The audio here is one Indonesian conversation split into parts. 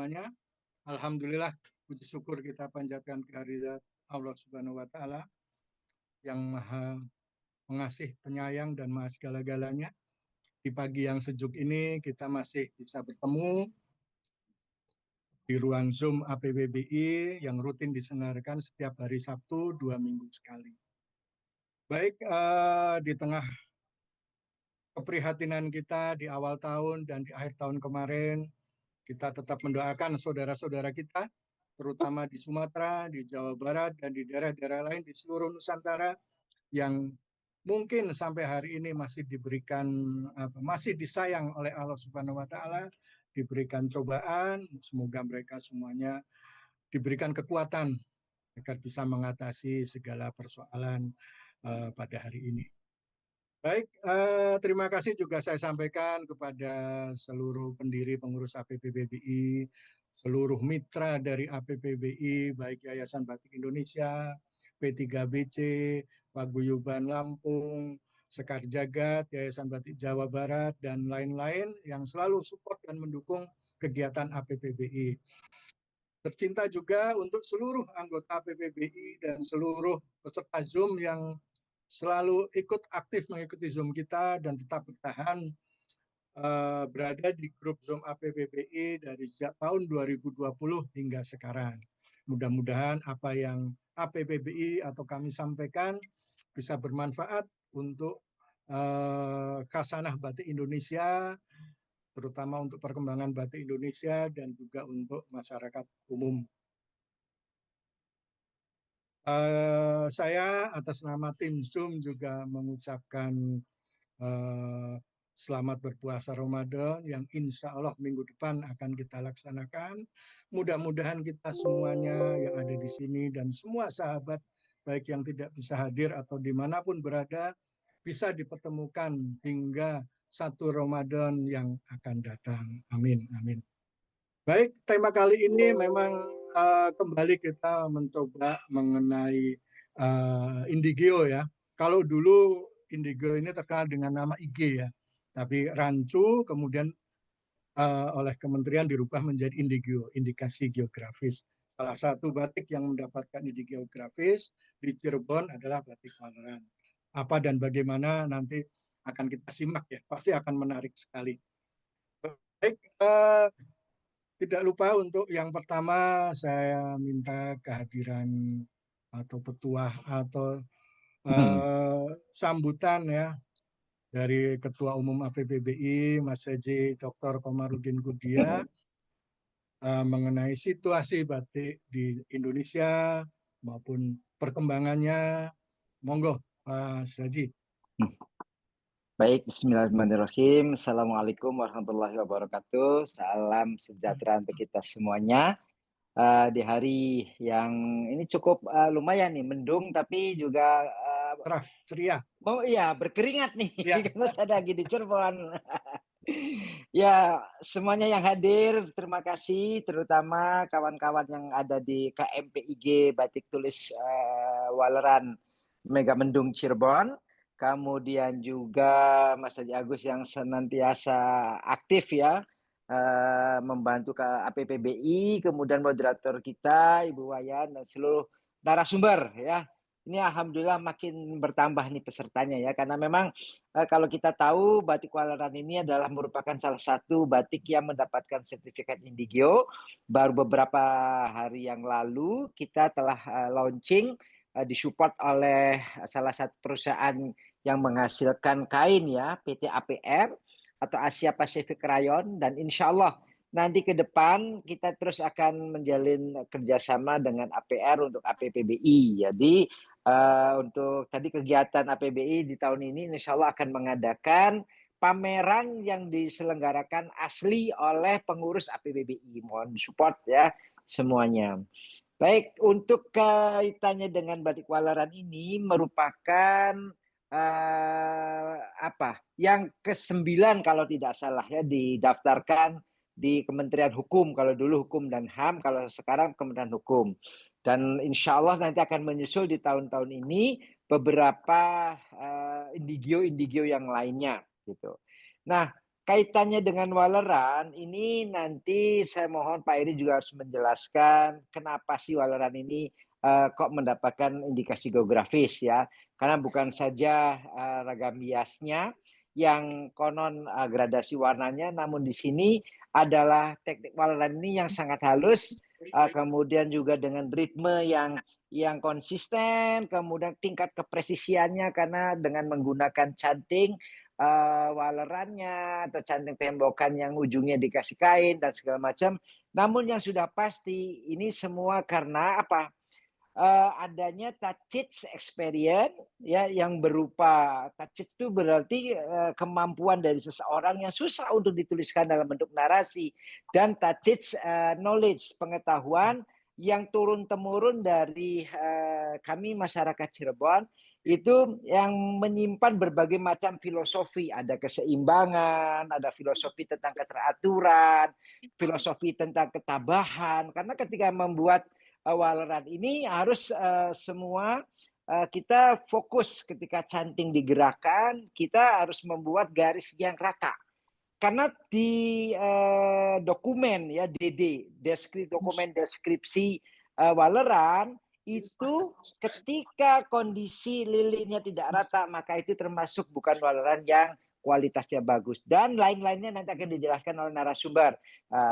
semuanya. Alhamdulillah, puji syukur kita panjatkan kehadirat Allah Subhanahu wa Ta'ala yang Maha Pengasih, Penyayang, dan Maha Segala-galanya. Di pagi yang sejuk ini kita masih bisa bertemu di ruang Zoom APBBI yang rutin diselenggarakan setiap hari Sabtu 2 minggu sekali. Baik, di tengah keprihatinan kita di awal tahun dan di akhir tahun kemarin, kita tetap mendoakan saudara-saudara kita, terutama di Sumatera, di Jawa Barat, dan di daerah-daerah lain di seluruh Nusantara yang mungkin sampai hari ini masih diberikan masih disayang oleh Allah Subhanahu wa Ta'ala, diberikan cobaan. Semoga mereka semuanya diberikan kekuatan agar bisa mengatasi segala persoalan pada hari ini. Baik, terima kasih juga saya sampaikan kepada seluruh pendiri pengurus APPBBI, seluruh mitra dari APPBI, baik Yayasan Batik Indonesia, P3BC, Paguyuban Lampung, Sekar Jagad, Yayasan Batik Jawa Barat, dan lain-lain yang selalu support dan mendukung kegiatan APPBI. Tercinta juga untuk seluruh anggota APPBI dan seluruh peserta Zoom yang selalu ikut aktif mengikuti Zoom kita dan tetap bertahan berada di grup Zoom APPBI dari sejak tahun 2020 hingga sekarang. Mudah-mudahan apa yang APPBI atau kami sampaikan bisa bermanfaat untuk khasanah batik Indonesia, terutama untuk perkembangan batik Indonesia dan juga untuk masyarakat umum. Saya atas nama tim Zoom juga mengucapkan selamat berpuasa Ramadan yang insya Allah minggu depan akan kita laksanakan. Mudah-mudahan kita semuanya yang ada di sini dan semua sahabat baik yang tidak bisa hadir atau dimanapun berada bisa dipertemukan hingga satu Ramadan yang akan datang. Amin, amin. Baik, tema kali ini memang kembali kita mencoba mengenai Indigeo ya. Kalau dulu Indigo ini terkenal dengan nama IG ya, tapi rancu kemudian oleh kementerian dirubah menjadi Indigeo, indikasi geografis. Salah satu batik yang mendapatkan indikasi geografis di Cirebon adalah batik Waleran. Apa dan bagaimana nanti akan kita simak ya, pasti akan menarik sekali. Baik, tidak lupa untuk yang pertama saya minta kehadiran atau petuah atau sambutan ya dari Ketua Umum APPBI Mas Haji Dr. Komarudin Kudia mengenai situasi batik di Indonesia maupun perkembangannya. Monggo Mas Haji. Baik, bismillahirrahmanirrahim. Assalamualaikum warahmatullahi wabarakatuh. Salam sejahtera untuk kita semuanya. Di hari yang ini cukup lumayan nih, mendung tapi juga ceria. Oh iya, berkeringat nih, ya. karena saya lagi di Cirebon. Ya, semuanya yang hadir, terima kasih, terutama kawan-kawan yang ada di KMPIG Batik Tulis Waleran Megamendung Cirebon. Kemudian juga Mas Haji Agus yang senantiasa aktif ya, membantu ke APPBI, kemudian moderator kita, Ibu Wayan, dan seluruh narasumber ya. Ini alhamdulillah makin bertambah nih pesertanya ya, karena memang kalau kita tahu batik Waleran ini adalah merupakan salah satu batik yang mendapatkan sertifikat Indigeo. Baru beberapa hari yang lalu kita telah launching, disupport oleh salah satu perusahaan yang menghasilkan kain ya, PT APR atau Asia Pacific Rayon, dan insya Allah nanti ke depan kita terus akan menjalin kerjasama dengan APR untuk APPBI. Jadi untuk tadi kegiatan APBI di tahun ini insya Allah akan mengadakan pameran yang diselenggarakan asli oleh pengurus APBBI. Mohon support ya semuanya. Baik, untuk kaitannya dengan batik Waleran ini merupakan yang ke-9 kalau tidak salah ya, didaftarkan di Kementerian Hukum. Kalau dulu Hukum dan HAM, kalau sekarang Kementerian Hukum. Dan insya Allah nanti akan menyusul di tahun-tahun ini beberapa indigio yang lainnya gitu. Nah, kaitannya dengan Waleran, ini nanti saya mohon Pak Eri juga harus menjelaskan kenapa sih Waleran ini kok mendapatkan indikasi geografis ya. Karena bukan saja ragam biasnya yang konon gradasi warnanya, namun di sini adalah teknik Waleran ini yang sangat halus, kemudian juga dengan ritme yang konsisten, kemudian tingkat kepresisiannya karena dengan menggunakan canting walerannya atau canting tembokan yang ujungnya dikasih kain dan segala macam. Namun yang sudah pasti ini semua karena apa? Adanya touch experience ya yang berupa touch itu berarti kemampuan dari seseorang yang susah untuk dituliskan dalam bentuk narasi, dan touch knowledge, pengetahuan yang turun temurun dari kami masyarakat Cirebon itu yang menyimpan berbagai macam filosofi, ada keseimbangan, ada filosofi tentang keteraturan, filosofi tentang ketabahan. Karena ketika membuat Waleran ini harus semua kita fokus ketika canting digerakkan, kita harus membuat garis yang rata. Karena di dokumen ya DD, dokumen deskripsi Waleran itu ketika kondisi lilinnya tidak rata, maka itu termasuk bukan Waleran yang kualitasnya bagus. Dan lain-lainnya nanti akan dijelaskan oleh narasumber.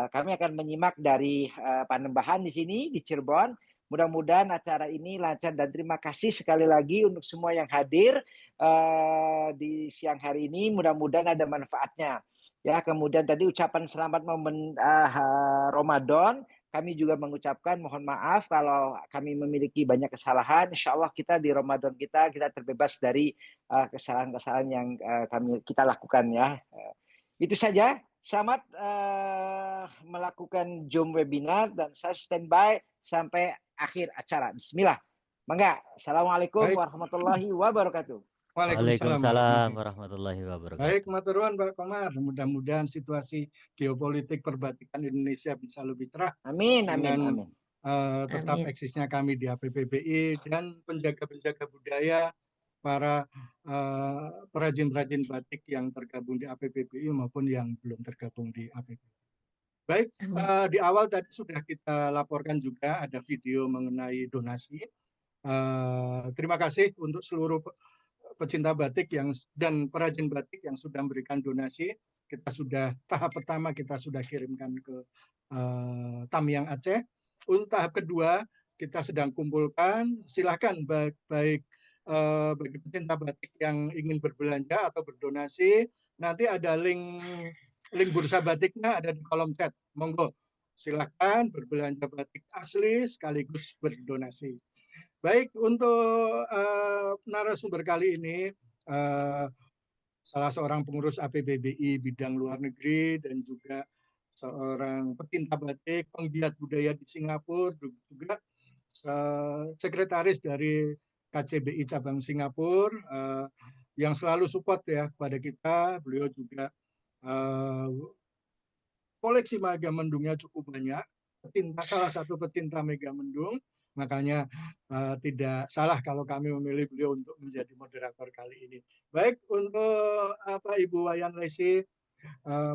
Kami akan menyimak dari Panembahan di sini, di Cirebon. Mudah-mudahan acara ini lancar dan terima kasih sekali lagi untuk semua yang hadir di siang hari ini. Mudah-mudahan ada manfaatnya. Ya, kemudian tadi ucapan selamat momen Ramadan. Kami juga mengucapkan mohon maaf kalau kami memiliki banyak kesalahan. Insya Allah kita di Ramadan kita terbebas dari kesalahan-kesalahan yang kita lakukan ya. Itu saja. Selamat melakukan Zoom webinar dan saya standby sampai akhir acara. Bismillah. Mangga. Assalamualaikum Baik. warahmatullahi wabarakatuh. Waalaikumsalam Waalaikumsalam warahmatullahi warahmatullahi wabarakatuh. Baik, wabarakatuh. matur nuwun Pak Komar. Mudah-mudahan situasi geopolitik perbatikan Indonesia bisa lebih cerah Amin, amin, dengan amin. tetap Amin. eksisnya kami di APPBI dan penjaga-penjaga budaya, para perajin-perajin batik yang tergabung di APPBI maupun yang belum tergabung di APPBI. Baik, Amin. di awal tadi sudah kita laporkan juga ada video mengenai donasi. Terima kasih untuk seluruh pecinta batik dan perajin batik yang sudah memberikan donasi. Kita sudah tahap pertama kita sudah kirimkan ke Tamiang Aceh. Untuk tahap kedua kita sedang kumpulkan. Silahkan baik bagi pecinta batik yang ingin berbelanja atau berdonasi, nanti ada link bursa batiknya ada di kolom chat. Monggo, silahkan berbelanja batik asli sekaligus berdonasi. Baik, untuk narasumber kali ini salah seorang pengurus APBBI bidang luar negeri dan juga seorang pecinta batik, penggiat budaya di Singapura, juga sekretaris dari KCBI cabang Singapura yang selalu support ya kepada kita. Beliau juga koleksi Megamendungnya cukup banyak. Salah satu pecinta Megamendung, makanya tidak salah kalau kami memilih beliau untuk menjadi moderator kali ini. Baik, untuk Ibu Wayan Lesi,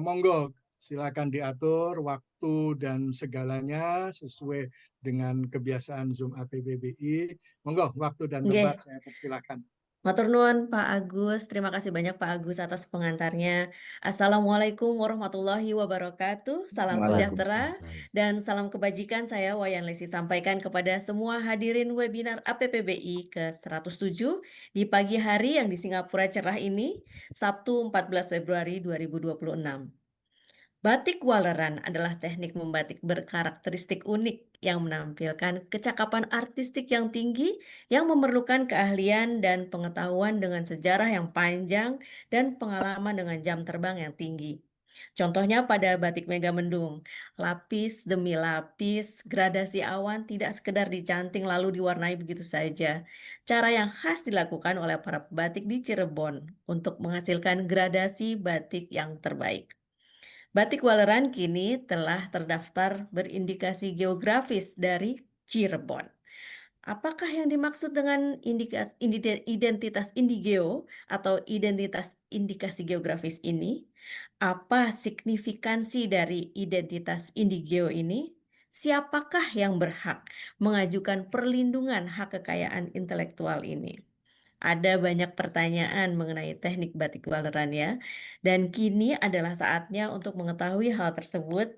monggo silakan diatur waktu dan segalanya sesuai dengan kebiasaan Zoom APBBI. Monggo, waktu dan tempat saya persilakan. Matur nuwun Pak Agus, terima kasih banyak Pak Agus atas pengantarnya. Assalamualaikum warahmatullahi wabarakatuh, salam sejahtera dan salam kebajikan. Saya Wayan Lesi sampaikan kepada semua hadirin webinar APPBI ke-107 di pagi hari yang di Singapura cerah ini, Sabtu 14 Februari 2026. Batik Waleran adalah teknik membatik berkarakteristik unik yang menampilkan kecakapan artistik yang tinggi yang memerlukan keahlian dan pengetahuan dengan sejarah yang panjang dan pengalaman dengan jam terbang yang tinggi. Contohnya pada batik Megamendung, lapis demi lapis, gradasi awan tidak sekedar dicanting lalu diwarnai begitu saja. Cara yang khas dilakukan oleh para pebatik di Cirebon untuk menghasilkan gradasi batik yang terbaik. Batik Waleran kini telah terdaftar berindikasi geografis dari Cirebon. Apakah yang dimaksud dengan identitas indigeo atau identitas indikasi geografis ini? Apa signifikansi dari identitas indigeo ini? Siapakah yang berhak mengajukan perlindungan hak kekayaan intelektual ini? Ada banyak pertanyaan mengenai teknik batik Waleran ya, dan kini adalah saatnya untuk mengetahui hal tersebut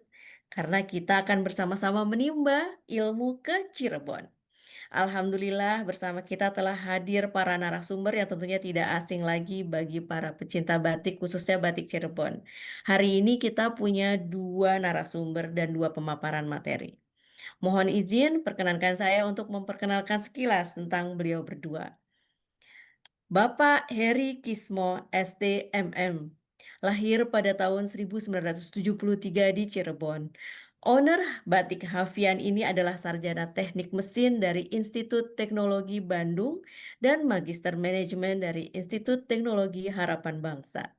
karena kita akan bersama-sama menimba ilmu ke Cirebon. Alhamdulillah bersama kita telah hadir para narasumber yang tentunya tidak asing lagi bagi para pecinta batik khususnya batik Cirebon. Hari ini kita punya 2 narasumber dan 2 pemaparan materi. Mohon izin perkenankan saya untuk memperkenalkan sekilas tentang beliau berdua. Bapak Heri Kismo STMM, lahir pada tahun 1973 di Cirebon. Owner Batik Hafian ini adalah sarjana teknik mesin dari Institut Teknologi Bandung dan Magister Manajemen dari Institut Teknologi Harapan Bangsa.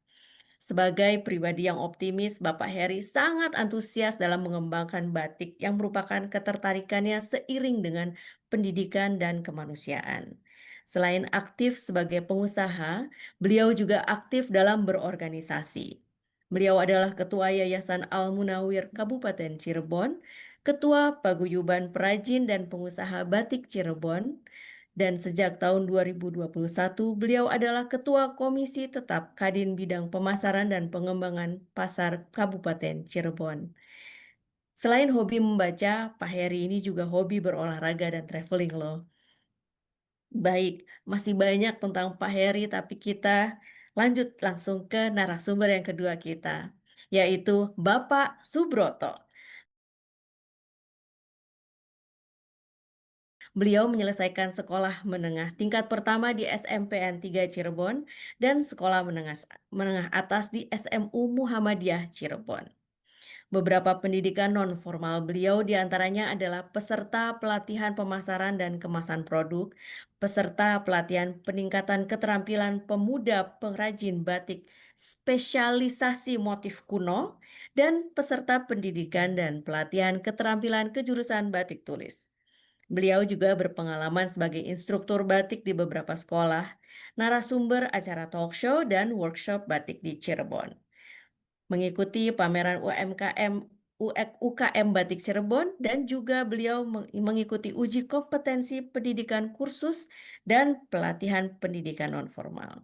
Sebagai pribadi yang optimis, Bapak Heri sangat antusias dalam mengembangkan batik yang merupakan ketertarikannya seiring dengan pendidikan dan kemanusiaan. Selain aktif sebagai pengusaha, beliau juga aktif dalam berorganisasi. Beliau adalah Ketua Yayasan Al-Munawir Kabupaten Cirebon, Ketua Paguyuban Perajin dan Pengusaha Batik Cirebon, dan sejak tahun 2021 beliau adalah Ketua Komisi Tetap Kadin Bidang Pemasaran dan Pengembangan Pasar Kabupaten Cirebon. Selain hobi membaca, Pak Heri ini juga hobi berolahraga dan traveling loh. Baik, masih banyak tentang Pak Heri, tapi kita lanjut langsung ke narasumber yang kedua kita, yaitu Bapak Subroto. Beliau menyelesaikan sekolah menengah tingkat pertama di SMPN 3 Cirebon dan sekolah menengah atas di SMU Muhammadiyah Cirebon. Beberapa pendidikan non-formal beliau diantaranya adalah peserta pelatihan pemasaran dan kemasan produk, peserta pelatihan peningkatan keterampilan pemuda pengrajin batik spesialisasi motif kuno, dan peserta pendidikan dan pelatihan keterampilan kejurusan batik tulis. Beliau juga berpengalaman sebagai instruktur batik di beberapa sekolah, narasumber acara talk show dan workshop batik di Cirebon. Mengikuti pameran UKM Batik Cirebon dan juga beliau mengikuti uji kompetensi pendidikan kursus dan pelatihan pendidikan nonformal.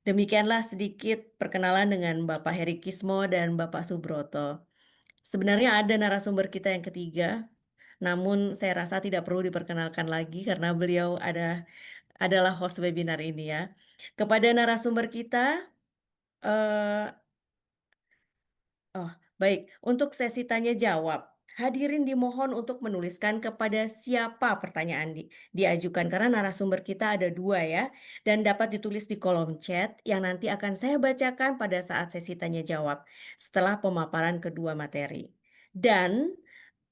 Demikianlah sedikit perkenalan dengan Bapak Heri Kismo dan Bapak Subroto. Sebenarnya ada narasumber kita yang ketiga, namun saya rasa tidak perlu diperkenalkan lagi karena beliau adalah host webinar ini ya. Kepada narasumber kita, baik, untuk sesi tanya jawab, hadirin dimohon untuk menuliskan kepada siapa pertanyaan diajukan karena narasumber kita ada 2 ya, dan dapat ditulis di kolom chat yang nanti akan saya bacakan pada saat sesi tanya jawab setelah pemaparan kedua materi. Dan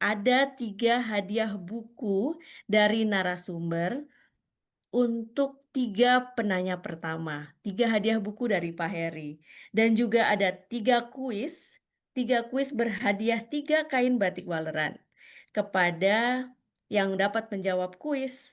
ada 3 hadiah buku dari narasumber untuk 3 penanya pertama. 3 hadiah buku dari Pak Heri. Dan juga ada 3 kuis. 3 kuis berhadiah 3 kain batik Waleran. Kepada yang dapat menjawab kuis.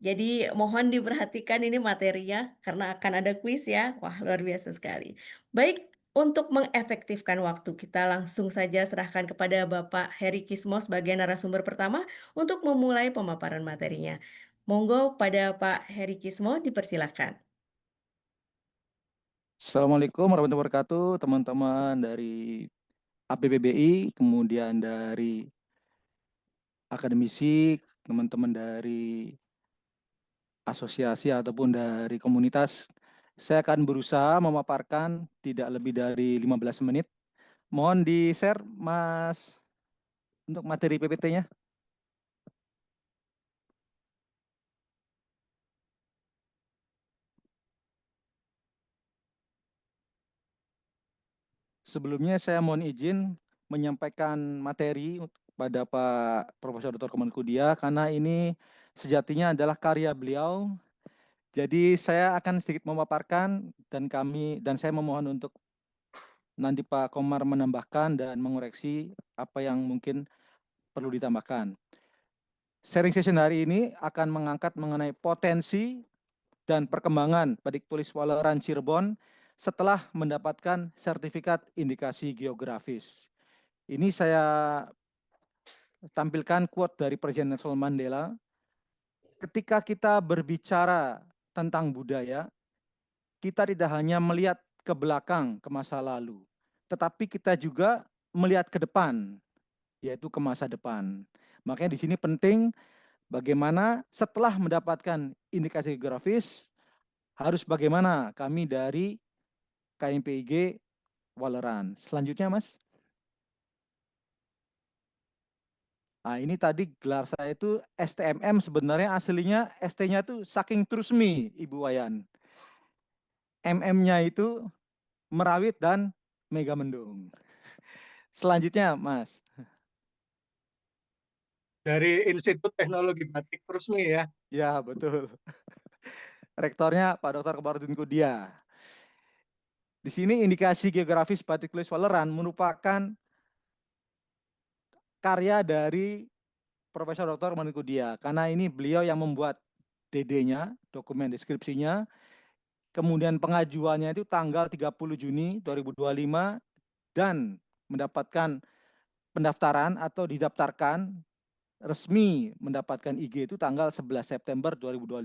Jadi mohon diperhatikan ini materinya karena akan ada kuis ya. Wah, luar biasa sekali. Baik, untuk mengefektifkan waktu kita langsung saja serahkan kepada Bapak Heri Kismo sebagai narasumber pertama untuk memulai pemaparan materinya. Monggo pada Pak Heri Kismo dipersilakan. Assalamualaikum warahmatullahi wabarakatuh, teman-teman dari APBBI, kemudian dari akademisi, teman-teman dari asosiasi ataupun dari komunitas. Saya akan berusaha memaparkan tidak lebih dari 15 menit. Mohon di-share, Mas, untuk materi PPT-nya. Sebelumnya saya mohon izin menyampaikan materi pada Pak Profesor Dr. Kemenkudia karena ini sejatinya adalah karya beliau. Jadi saya akan sedikit memaparkan dan saya memohon untuk nanti Pak Komar menambahkan dan mengoreksi apa yang mungkin perlu ditambahkan. Sharing session hari ini akan mengangkat mengenai potensi dan perkembangan batik tulis Waleran Cirebon setelah mendapatkan sertifikat indikasi geografis. Ini saya tampilkan quote dari Presiden Nelson Mandela. Ketika kita berbicara tentang budaya, kita tidak hanya melihat ke belakang, ke masa lalu, tetapi kita juga melihat ke depan, yaitu ke masa depan. Makanya di sini penting bagaimana setelah mendapatkan indikasi geografis, harus bagaimana kami dari KMPIG Waleran. Selanjutnya, Mas. Nah, ini tadi gelar saya itu STMM, sebenarnya aslinya ST-nya itu saking trusmi, Ibu Wayan. MM-nya itu Merawit dan Megamendung. Selanjutnya, Mas. Dari Institut Teknologi Batik Trusmi ya. Ya, betul. Rektornya Pak Dr. Komarudin Kudia. Di sini indikasi geografis batik tulis Waleran merupakan karya dari Profesor Dr. Komarudin Kudia. Karena ini beliau yang membuat DD-nya, dokumen deskripsinya. Kemudian pengajuannya itu tanggal 30 Juni 2025 dan mendapatkan pendaftaran atau didaftarkan resmi mendapatkan IG itu tanggal 11 September 2025.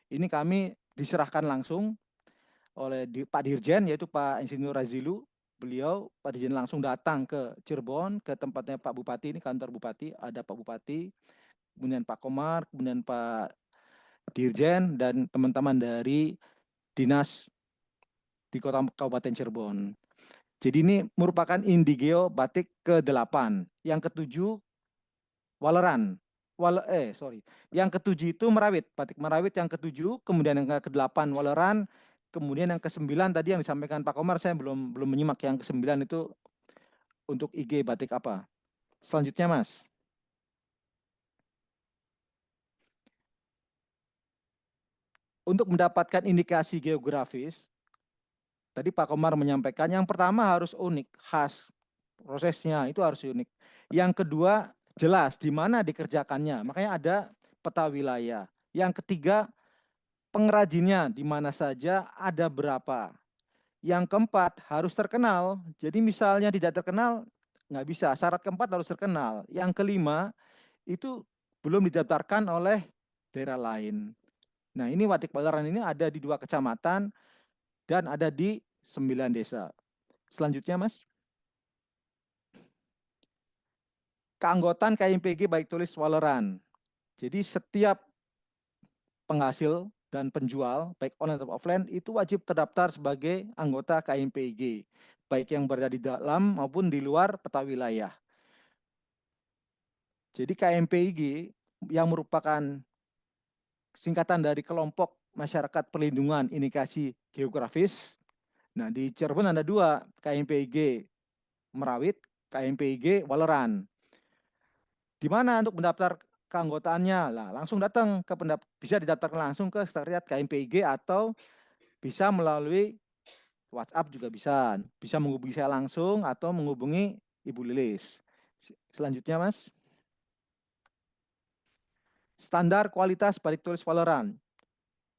Ini kami diserahkan langsung oleh Pak Dirjen, yaitu Pak Insinyur Razilu. Beliau, Pak Dirjen langsung datang ke Cirebon, ke tempatnya Pak Bupati, ini kantor Bupati, ada Pak Bupati, kemudian Pak Komar, kemudian Pak Dirjen, dan teman-teman dari dinas di kota Kabupaten Cirebon. Jadi ini merupakan Indigeo batik ke-8. Yang ke-7 Waleran. Yang ke-7 itu Merawit, batik Merawit yang ke-7, kemudian yang ke-8 Waleran, kemudian yang ke-9 tadi yang disampaikan Pak Komar, saya belum menyimak yang ke-9 itu untuk IG batik apa. Selanjutnya, Mas. Untuk mendapatkan indikasi geografis, tadi Pak Komar menyampaikan yang pertama harus unik, khas, prosesnya itu harus unik. Yang kedua jelas di mana dikerjakannya, makanya ada peta wilayah. Yang ketiga pengrajinnya di mana saja, ada berapa. Yang keempat harus terkenal. Jadi misalnya tidak terkenal nggak bisa. Syarat keempat harus terkenal. Yang kelima itu belum didaftarkan oleh daerah lain. Nah, ini Batik Waleran ini ada di 2 kecamatan dan ada di 9 desa. Selanjutnya, Mas. Keanggotaan KMPG baik tulis Waleran. Jadi setiap penghasil dan penjual, baik online atau offline, itu wajib terdaftar sebagai anggota KMPIG, baik yang berada di dalam maupun di luar peta wilayah. Jadi KMPIG yang merupakan singkatan dari kelompok masyarakat perlindungan indikasi geografis. Nah, di Cirebon ada 2, KMPIG Merawit, KMPIG Waleran. Di mana untuk mendaftar keanggotaannya? Lah, langsung datang ke bisa didaftarkan langsung ke sekretariat KMPIG atau bisa melalui WhatsApp juga bisa. Bisa menghubungi saya langsung atau menghubungi Ibu Lilis. Selanjutnya, Mas. Standar kualitas batik tulis Waleran.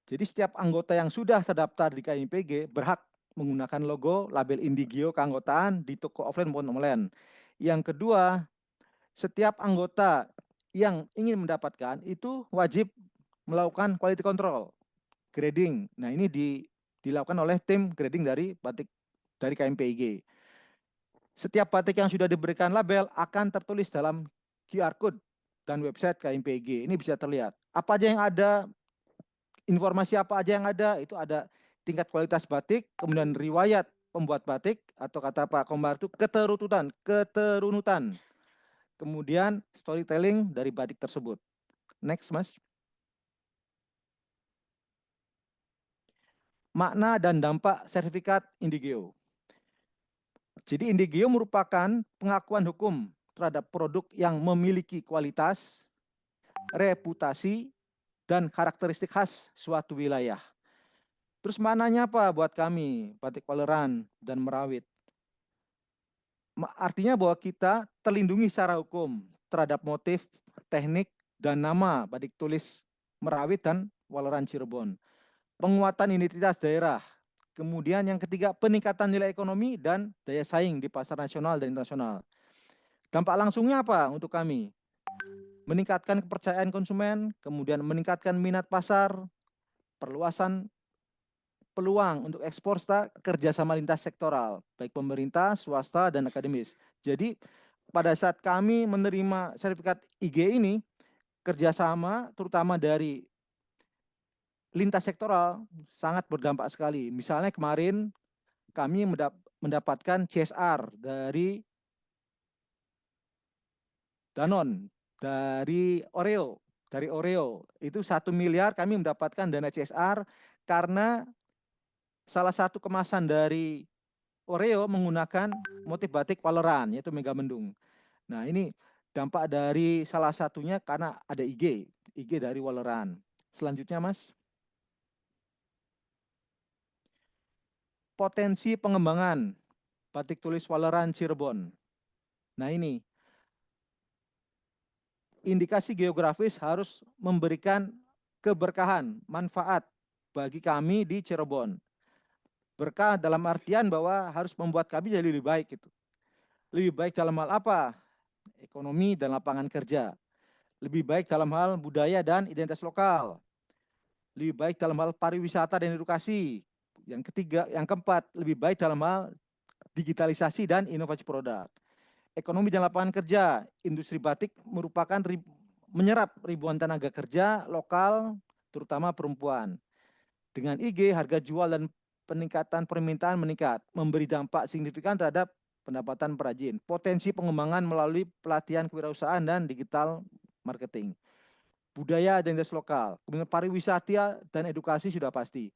Jadi setiap anggota yang sudah terdaftar di KMPG berhak menggunakan logo label Indigeo keanggotaan di toko offline maupun online. Yang kedua, setiap anggota yang ingin mendapatkan itu wajib melakukan quality control, grading. Nah, ini dilakukan oleh tim grading dari batik dari KMPIG. Setiap batik yang sudah diberikan label akan tertulis dalam QR code dan website KMPIG. Ini bisa terlihat. Apa aja yang ada, informasi apa aja yang ada, itu ada tingkat kualitas batik, kemudian riwayat pembuat batik, atau kata Pak Komar itu keterunutan. Kemudian storytelling dari batik tersebut. Next, Mas. Makna dan dampak sertifikat Indigeo. Jadi Indigeo merupakan pengakuan hukum terhadap produk yang memiliki kualitas, reputasi, dan karakteristik khas suatu wilayah. Terus maknanya apa buat kami, Batik Waleran dan Merawit? Artinya bahwa kita terlindungi secara hukum terhadap motif, teknik, dan nama batik tulis Merawi dan Waleran Cirebon. Penguatan identitas daerah. Kemudian yang ketiga, peningkatan nilai ekonomi dan daya saing di pasar nasional dan internasional. Dampak langsungnya apa untuk kami? Meningkatkan kepercayaan konsumen, kemudian meningkatkan minat pasar, perluasan peluang untuk ekspor serta kerjasama lintas sektoral, baik pemerintah, swasta, dan akademis. Jadi pada saat kami menerima sertifikat IG ini, kerjasama terutama dari lintas sektoral sangat berdampak sekali. Misalnya kemarin kami mendapatkan CSR dari Danone, dari Oreo itu 1 miliar kami mendapatkan dana CSR karena salah satu kemasan dari Oreo menggunakan motif batik Waleran, yaitu Megamendung. Nah, ini dampak dari salah satunya karena ada IG dari Waleran. Selanjutnya, Mas. Potensi pengembangan batik tulis Waleran Cirebon. Nah, ini indikasi geografis harus memberikan keberkahan, manfaat bagi kami di Cirebon. Berkah dalam artian bahwa harus membuat kami jadi lebih baik gitu. Lebih baik dalam hal apa? Ekonomi dan lapangan kerja. Lebih baik dalam hal budaya dan identitas lokal. Lebih baik dalam hal pariwisata dan edukasi. Yang ketiga, yang keempat, lebih baik dalam hal digitalisasi dan inovasi produk. Ekonomi dan lapangan kerja, industri batik merupakan menyerap ribuan tenaga kerja lokal, terutama perempuan. Dengan IG, harga jual dan peningkatan permintaan meningkat, memberi dampak signifikan terhadap pendapatan perajin. Potensi pengembangan melalui pelatihan kewirausahaan dan digital marketing. Budaya dan identitas lokal, kemudian pariwisata dan edukasi sudah pasti.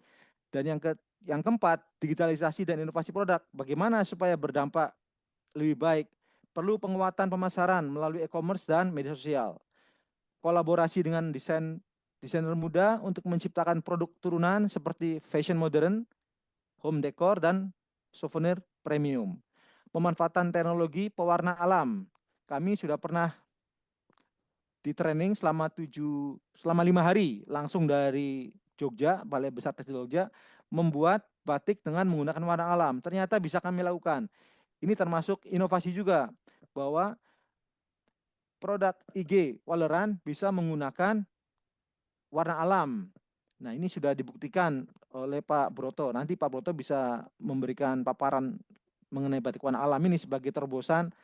Dan yang keempat, digitalisasi dan inovasi produk. Bagaimana supaya berdampak lebih baik? Perlu penguatan pemasaran melalui e-commerce dan media sosial. Kolaborasi dengan desainer muda untuk menciptakan produk turunan seperti fashion modern, home decor, dan souvenir premium. Pemanfaatan teknologi pewarna alam. Kami sudah pernah di training selama 5 hari langsung dari Jogja, Balai Besar Tekstil Jogja, membuat batik dengan menggunakan warna alam. Ternyata bisa kami lakukan. Ini termasuk inovasi juga bahwa produk IG Waleran bisa menggunakan warna alam. Nah, ini sudah dibuktikan oleh Pak Broto. Nanti Pak Broto bisa memberikan paparan mengenai batik warna alam ini sebagai terobosan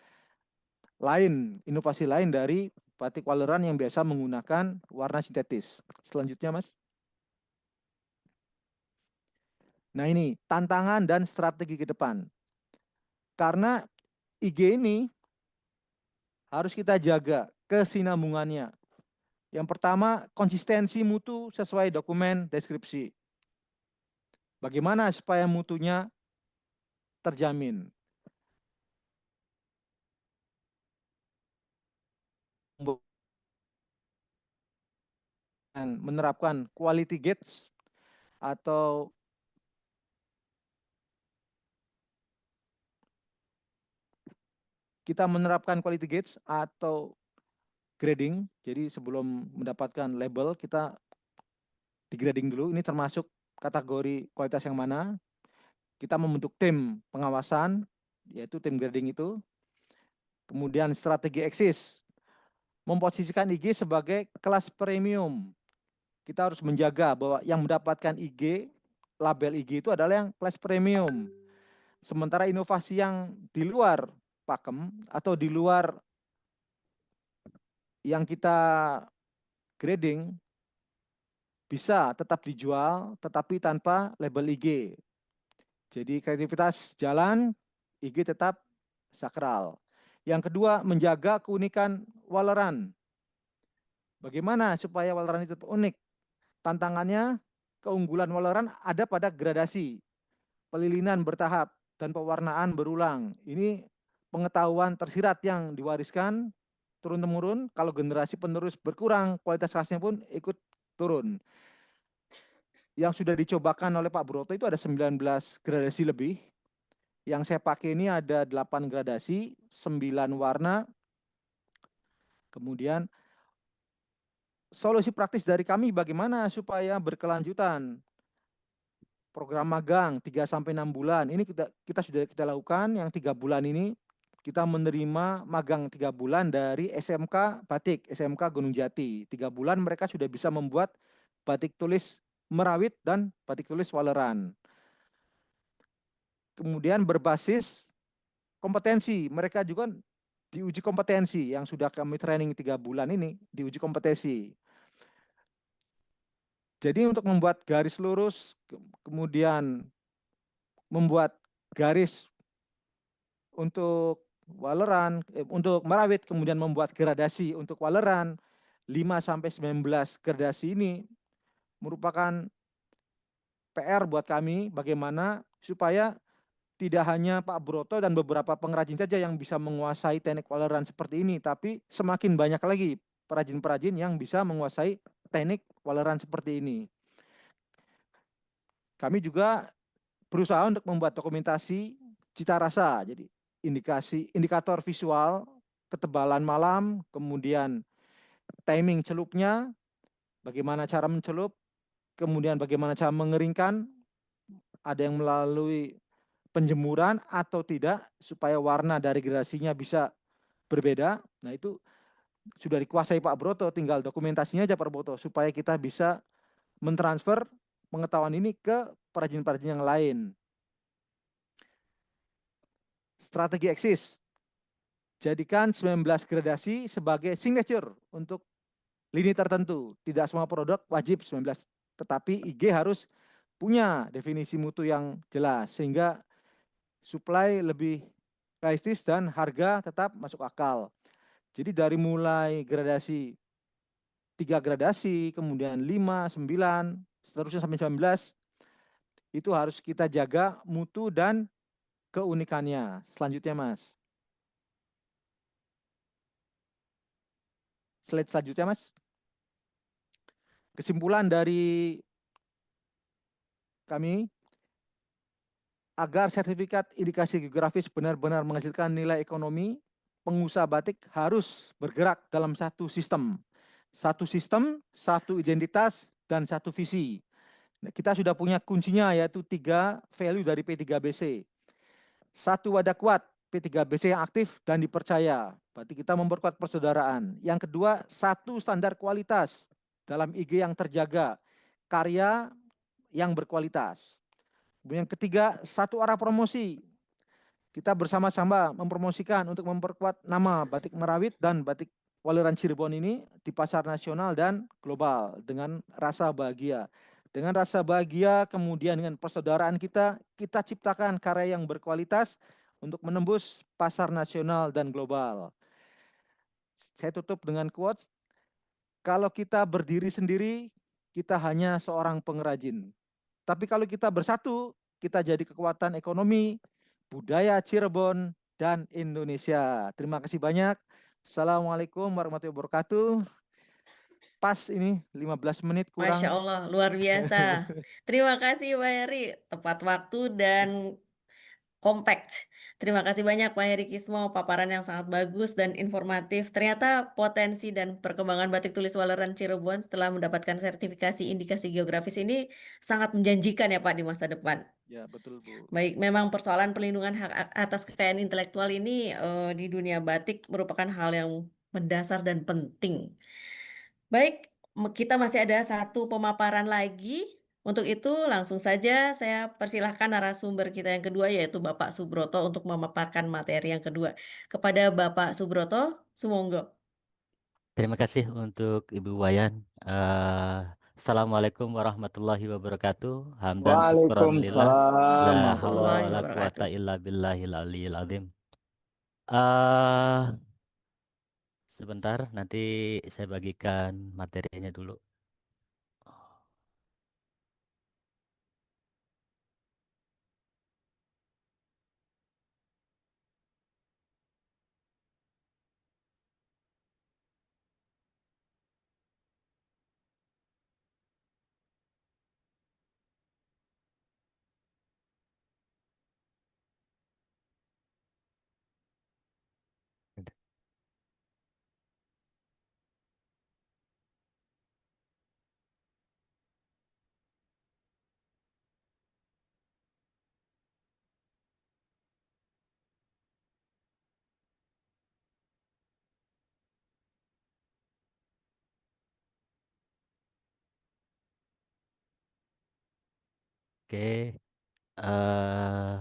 lain, inovasi lain dari batik Waleran yang biasa menggunakan warna sintetis. Selanjutnya, Mas. Nah, ini tantangan dan strategi ke depan. Karena IG ini harus kita jaga kesinambungannya. Yang pertama, konsistensi mutu sesuai dokumen deskripsi. Bagaimana supaya mutunya terjamin? Menerapkan quality gates atau kita menerapkan quality gates atau grading. Jadi sebelum mendapatkan label kita di grading dulu. Ini termasuk kategori kualitas yang mana. Kita membentuk tim pengawasan, yaitu tim grading itu. Kemudian strategi eksis, memposisikan IG sebagai kelas premium. Kita harus menjaga bahwa yang mendapatkan IG, label IG itu adalah yang kelas premium. Sementara inovasi yang di luar pakem atau di luar yang kita grading bisa tetap dijual tetapi tanpa label IG. Jadi kreativitas jalan, IG tetap sakral. Yang kedua, menjaga keunikan Waleran. Bagaimana supaya Waleran itu unik? Tantangannya, keunggulan Waleran ada pada gradasi, pelilinan bertahap, dan pewarnaan berulang. Ini pengetahuan tersirat yang diwariskan turun-temurun. Kalau generasi penerus berkurang, kualitas khasnya pun ikut turun. Yang sudah dicobakan oleh Pak Broto itu ada 19 gradasi lebih. Yang saya pakai ini ada 8 gradasi, 9 warna. Kemudian solusi praktis dari kami bagaimana supaya berkelanjutan program magang 3 sampai 6 bulan. Ini kita sudah kita lakukan yang 3 bulan ini kita menerima magang 3 bulan dari SMK Batik, SMK Gunung Jati. 3 bulan mereka sudah bisa membuat batik tulis Merawit dan batik tulis Waleran. Kemudian berbasis kompetensi, mereka juga diuji kompetensi yang sudah kami training 3 bulan ini, diuji kompetensi. Jadi untuk membuat garis lurus, kemudian membuat garis untuk Waleran, untuk Merawit, kemudian membuat gradasi untuk Waleran, 5-19 gradasi ini merupakan PR buat kami bagaimana supaya tidak hanya Pak Broto dan beberapa pengrajin saja yang bisa menguasai teknik Waleran seperti ini, tapi semakin banyak lagi perajin-perajin yang bisa menguasai teknik Waleran seperti ini. Kami juga berusaha untuk membuat dokumentasi cita rasa, jadi indikator visual, ketebalan malam, kemudian timing celupnya, bagaimana cara mencelup, kemudian bagaimana cara mengeringkan, ada yang melalui penjemuran atau tidak, supaya warna dari gradasinya bisa berbeda. Nah itu sudah dikuasai Pak Broto, tinggal dokumentasinya aja Pak Broto, supaya kita bisa mentransfer pengetahuan ini ke perajin-perajin yang lain. Strategi eksis. Jadikan 19 gradasi sebagai signature untuk lini tertentu. Tidak semua produk wajib 19, tetapi IG harus punya definisi mutu yang jelas sehingga supply lebih realistis dan harga tetap masuk akal. Jadi dari mulai gradasi 3 gradasi, kemudian 5, 9, seterusnya sampai 19, itu harus kita jaga mutu dan keunikannya. Selanjutnya Mas. Slide selanjutnya Mas. Kesimpulan dari kami, agar sertifikat indikasi geografis benar-benar menghasilkan nilai ekonomi, pengusaha batik harus bergerak dalam satu sistem. Satu sistem, satu identitas, dan satu visi. Nah, kita sudah punya kuncinya, yaitu 3 value dari P3BC. 1 wadah kuat, P3BC yang aktif dan dipercaya. Berarti kita memperkuat persaudaraan. Yang kedua, 1 standar kualitas dalam IG yang terjaga. Karya yang berkualitas. Yang ketiga, 1 arah promosi. Kita bersama-sama mempromosikan untuk memperkuat nama batik Merawit dan batik Waleran Cirebon ini di pasar nasional dan global dengan rasa bahagia. Dengan rasa bahagia, kemudian dengan persaudaraan kita ciptakan karya yang berkualitas untuk menembus pasar nasional dan global. Saya tutup dengan quote, kalau kita berdiri sendiri, kita hanya seorang pengrajin. Tapi kalau kita bersatu, kita jadi kekuatan ekonomi, budaya Cirebon, dan Indonesia. Terima kasih banyak. Assalamualaikum warahmatullahi wabarakatuh. Pas ini 15 menit Masya kurang. Allah, luar biasa. Terima kasih Pak Heri, tepat waktu dan compact. Terima kasih banyak Pak Heri Kismo, paparan yang sangat bagus dan informatif. Ternyata potensi dan perkembangan batik tulis Waleran Cirebon setelah mendapatkan sertifikasi indikasi geografis ini sangat menjanjikan ya Pak di masa depan. Ya, betul Bu. Baik, memang persoalan pelindungan hak atas kekayaan intelektual ini di dunia batik merupakan hal yang mendasar dan penting. Baik, kita masih ada 1 pemaparan lagi. Untuk itu langsung saja saya persilahkan narasumber kita yang kedua yaitu Bapak Subroto untuk memaparkan materi yang kedua. Kepada Bapak Subroto, sumonggo. Terima kasih untuk Ibu Wayan. Assalamualaikum warahmatullahi wabarakatuh. Hamdan syukron lillah. Waalaikumsalam La hawla warahmatullahi Warahmatullahi wa la wabarakatuh. quwata illa billahil aliyil azim. Eh, Sebentar, nanti saya bagikan materinya dulu. Oke. eh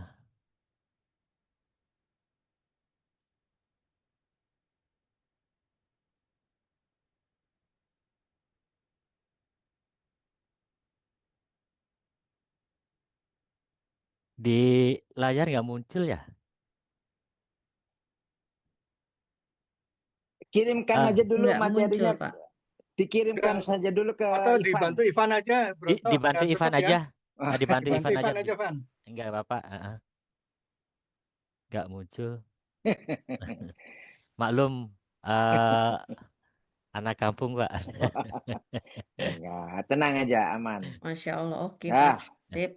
di layar nggak muncul ya? Kirimkan Ah, aja dulu Nggak muncul, materinya, Pak. dikirimkan Enggak. saja dulu ke Atau Ivan. dibantu Ivan aja, Broto. dibantu Nggak Ivan cukup ya? aja. Dibantu Dibantu Ivan Ivan aja. aja, Van. Enggak Bapak. Nggak muncul. Maklum eh anak kampung, Pak. Enggak, tenang aja, aman. Masya Allah, oke Ya. Pak. Sip.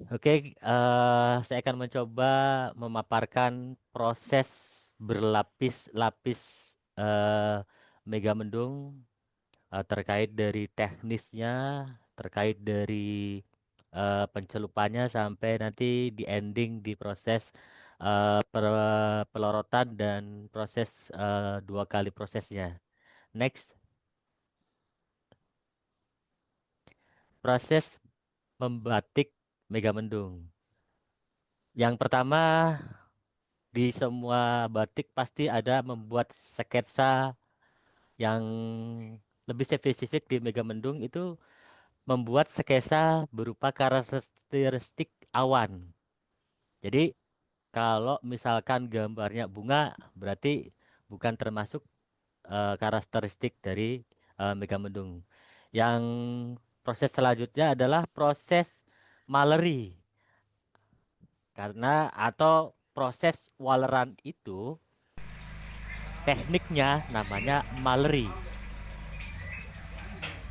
Oke, saya akan mencoba memaparkan proses berlapis-lapis megamendung terkait dari teknisnya, terkait dari pencelupannya sampai nanti di ending di proses pelorotan dan proses 2 kali prosesnya. Next, proses membatik megamendung. Yang pertama, di semua batik pasti ada membuat sketsa yang lebih spesifik di megamendung itu membuat sketsa berupa karakteristik awan. Jadi kalau misalkan gambarnya bunga berarti bukan termasuk karakteristik dari megamendung. Yang proses selanjutnya adalah proses maleri. Karena atau proses waleran itu tekniknya namanya maleri.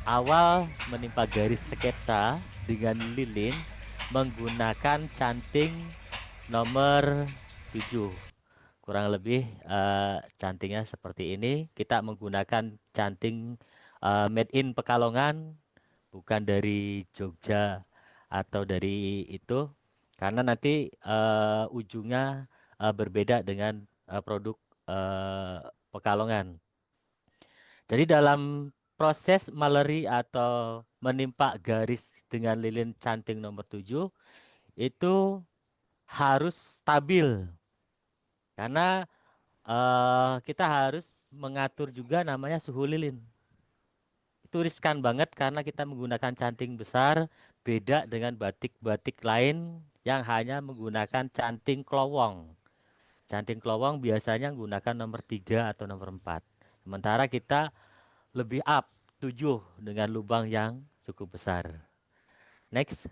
Awal menimpa garis sketsa dengan lilin menggunakan canting nomor 7. Kurang lebih cantingnya seperti ini. Kita menggunakan canting made in Pekalongan, bukan dari Jogja atau dari itu. Karena nanti ujungnya berbeda dengan produk Pekalongan. Jadi dalam proses maleri atau menimpa garis dengan lilin canting nomor 7 itu harus stabil. Karena kita harus mengatur juga namanya suhu lilin. Itu riskan banget karena kita menggunakan canting besar, beda dengan batik-batik lain yang hanya menggunakan canting klowong. Canting klowong biasanya menggunakan nomor 3 atau nomor 4. Sementara kita lebih up 7 dengan lubang yang cukup besar. Next.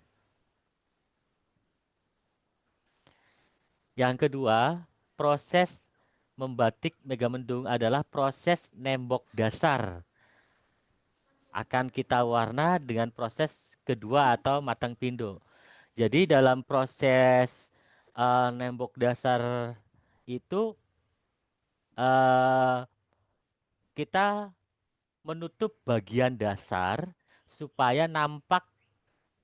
Yang kedua, proses membatik megamendung adalah proses nembok dasar. Akan kita warna dengan proses kedua atau matang pindo. Jadi dalam proses nembok dasar itu kita menutup bagian dasar supaya nampak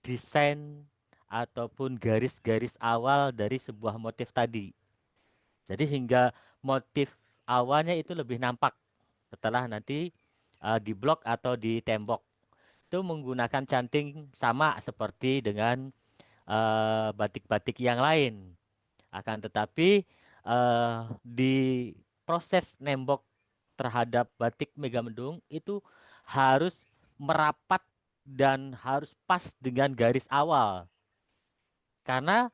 desain ataupun garis-garis awal dari sebuah motif tadi. Jadi hingga motif awalnya itu lebih nampak setelah nanti diblok atau di tembok. Itu menggunakan canting sama seperti dengan batik-batik yang lain. Akan tetapi di proses nembok terhadap batik megamendung itu harus merapat dan harus pas dengan garis awal. Karena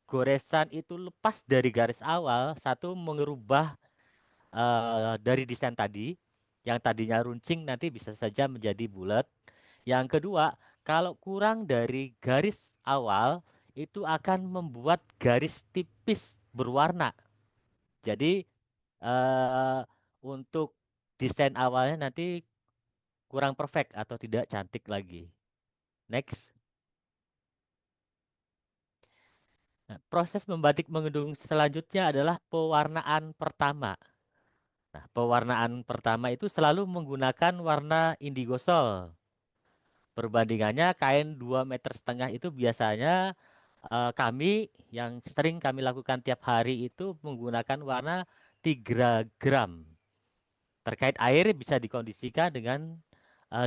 goresan itu lepas dari garis awal, satu mengubah dari desain tadi, yang tadinya runcing nanti bisa saja menjadi bulat. Yang kedua, kalau kurang dari garis awal, itu akan membuat garis tipis berwarna. Jadi untuk desain awalnya nanti kurang perfect atau tidak cantik lagi. Next. Nah, proses membatik mengendung selanjutnya adalah pewarnaan pertama. Nah, pewarnaan pertama itu selalu menggunakan warna indigo sol. Perbandingannya kain 2,5 meter itu biasanya kami yang sering kami lakukan tiap hari itu menggunakan warna 3 gram. Terkait air bisa dikondisikan dengan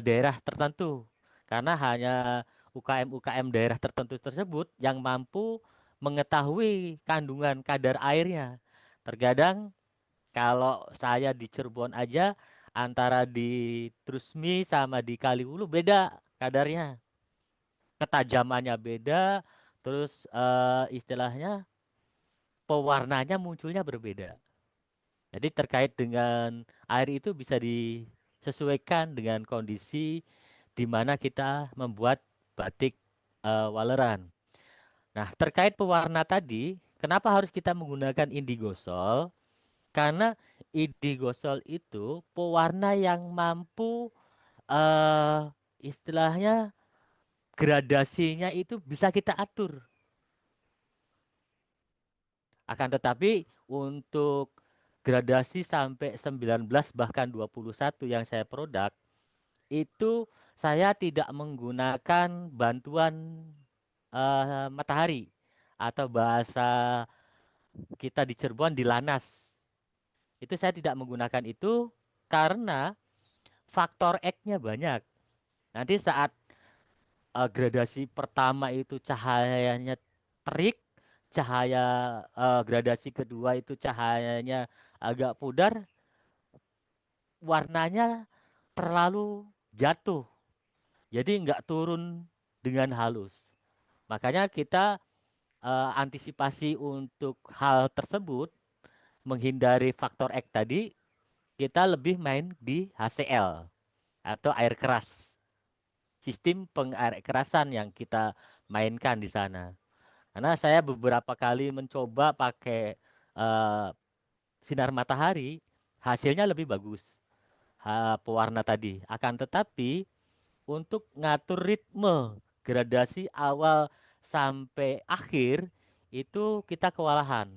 daerah tertentu. Karena hanya UKM-UKM daerah tertentu tersebut yang mampu mengetahui kandungan kadar airnya. Terkadang kalau saya di Cirebon aja antara di Trusmi sama di Kaliwulu beda kadarnya. Ketajamannya beda, terus istilahnya pewarnanya munculnya berbeda. Jadi terkait dengan air itu bisa disesuaikan dengan kondisi di mana kita membuat batik waleran. Nah, terkait pewarna tadi, kenapa harus kita menggunakan indigosol? Karena indigosol itu pewarna yang mampu istilahnya gradasinya itu bisa kita atur. Akan tetapi untuk gradasi sampai 19 bahkan 21 yang saya produk itu saya tidak menggunakan bantuan matahari atau bahasa kita di Cirebon dilanas. Itu saya tidak menggunakan itu karena faktor X-nya banyak. Nanti saat gradasi pertama itu cahayanya terik, cahaya gradasi kedua itu cahayanya agak pudar, warnanya terlalu jatuh. Jadi nggak turun dengan halus. Makanya kita antisipasi untuk hal tersebut, menghindari faktor X tadi, kita lebih main di HCl atau air keras. Sistem pengair kerasan yang kita mainkan di sana. Karena saya beberapa kali mencoba pakai sinar matahari, hasilnya lebih bagus pewarna tadi. Akan tetapi untuk ngatur ritme gradasi awal sampai akhir itu kita kewalahan.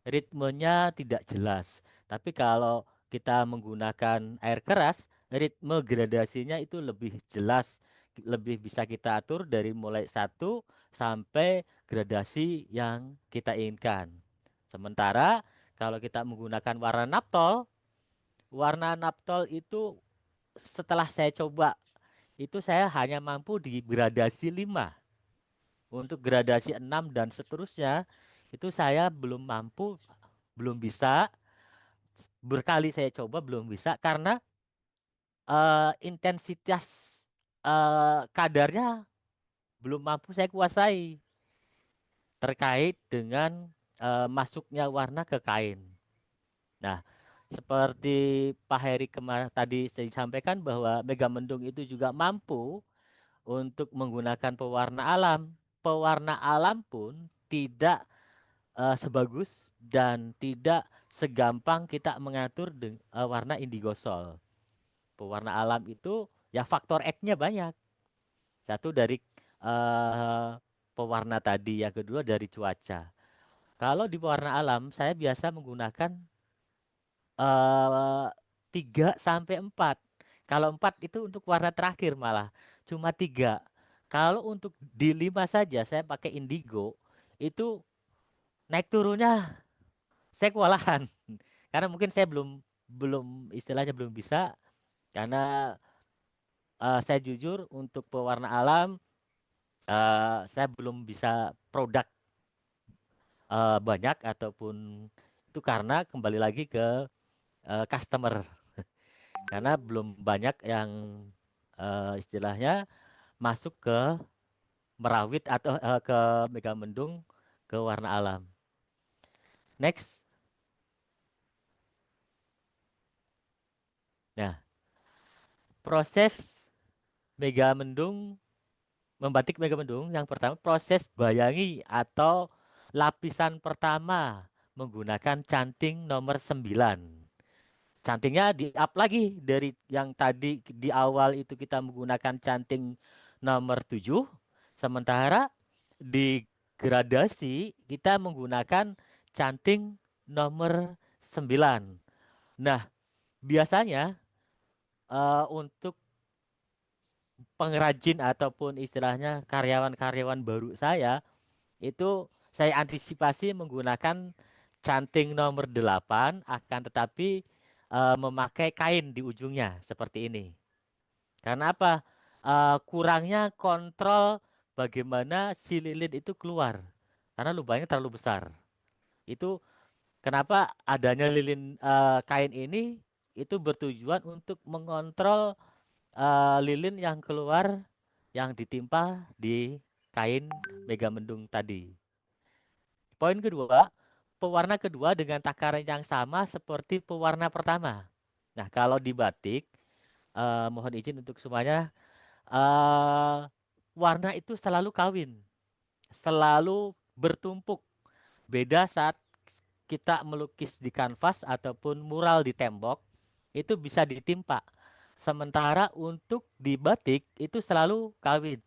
Ritmenya tidak jelas. Tapi kalau kita menggunakan air keras, ritme gradasinya itu lebih jelas, lebih bisa kita atur dari mulai 1 sampai gradasi yang kita inginkan. Sementara kalau kita menggunakan warna naptol itu setelah saya coba itu saya hanya mampu di gradasi 5. Untuk gradasi 6 dan seterusnya itu saya belum mampu, belum bisa. Berkali saya coba belum bisa karena intensitas kadarnya belum mampu saya kuasai terkait dengan masuknya warna ke kain. Nah, seperti Pak Heri tadi saya sampaikan bahwa Megamendung itu juga mampu untuk menggunakan pewarna alam. Pewarna alam pun tidak sebagus dan tidak segampang kita mengatur warna indigosol. Pewarna alam itu ya faktor X-nya banyak. Satu dari pewarna tadi, yang kedua dari cuaca. Kalau di pewarna alam saya biasa menggunakan 3 sampai 4. Kalau 4 itu untuk warna terakhir malah cuma 3. Kalau untuk di 5 saja saya pakai indigo itu naik turunnya saya kewalahan. Karena mungkin saya belum istilahnya belum bisa karena saya jujur untuk pewarna alam saya belum bisa produk banyak ataupun itu karena kembali lagi ke customer. Karena belum banyak yang istilahnya masuk ke merawit atau ke Megamendung ke warna alam. Next. Nah, proses Megamendung, membatik Megamendung yang pertama proses bayangi atau lapisan pertama menggunakan canting nomor 9. Cantingnya di-up lagi dari yang tadi di awal itu kita menggunakan canting nomor 7. Sementara di gradasi kita menggunakan canting nomor 9. Nah, biasanya untuk pengrajin ataupun istilahnya karyawan-karyawan baru saya itu saya antisipasi menggunakan canting nomor 8 akan tetapi memakai kain di ujungnya seperti ini. Karena apa? kurangnya kontrol bagaimana si lilin itu keluar karena lubangnya terlalu besar. Itu kenapa adanya lilin kain ini itu bertujuan untuk mengontrol lilin yang keluar yang ditimpa di kain megamendung tadi. Poin kedua, pewarna kedua dengan takaran yang sama seperti pewarna pertama. Nah, kalau di batik, mohon izin untuk semuanya, warna itu selalu kawin, selalu bertumpuk. Beda saat kita melukis di kanvas ataupun mural di tembok, itu bisa ditimpa. Sementara untuk di batik itu selalu kawin.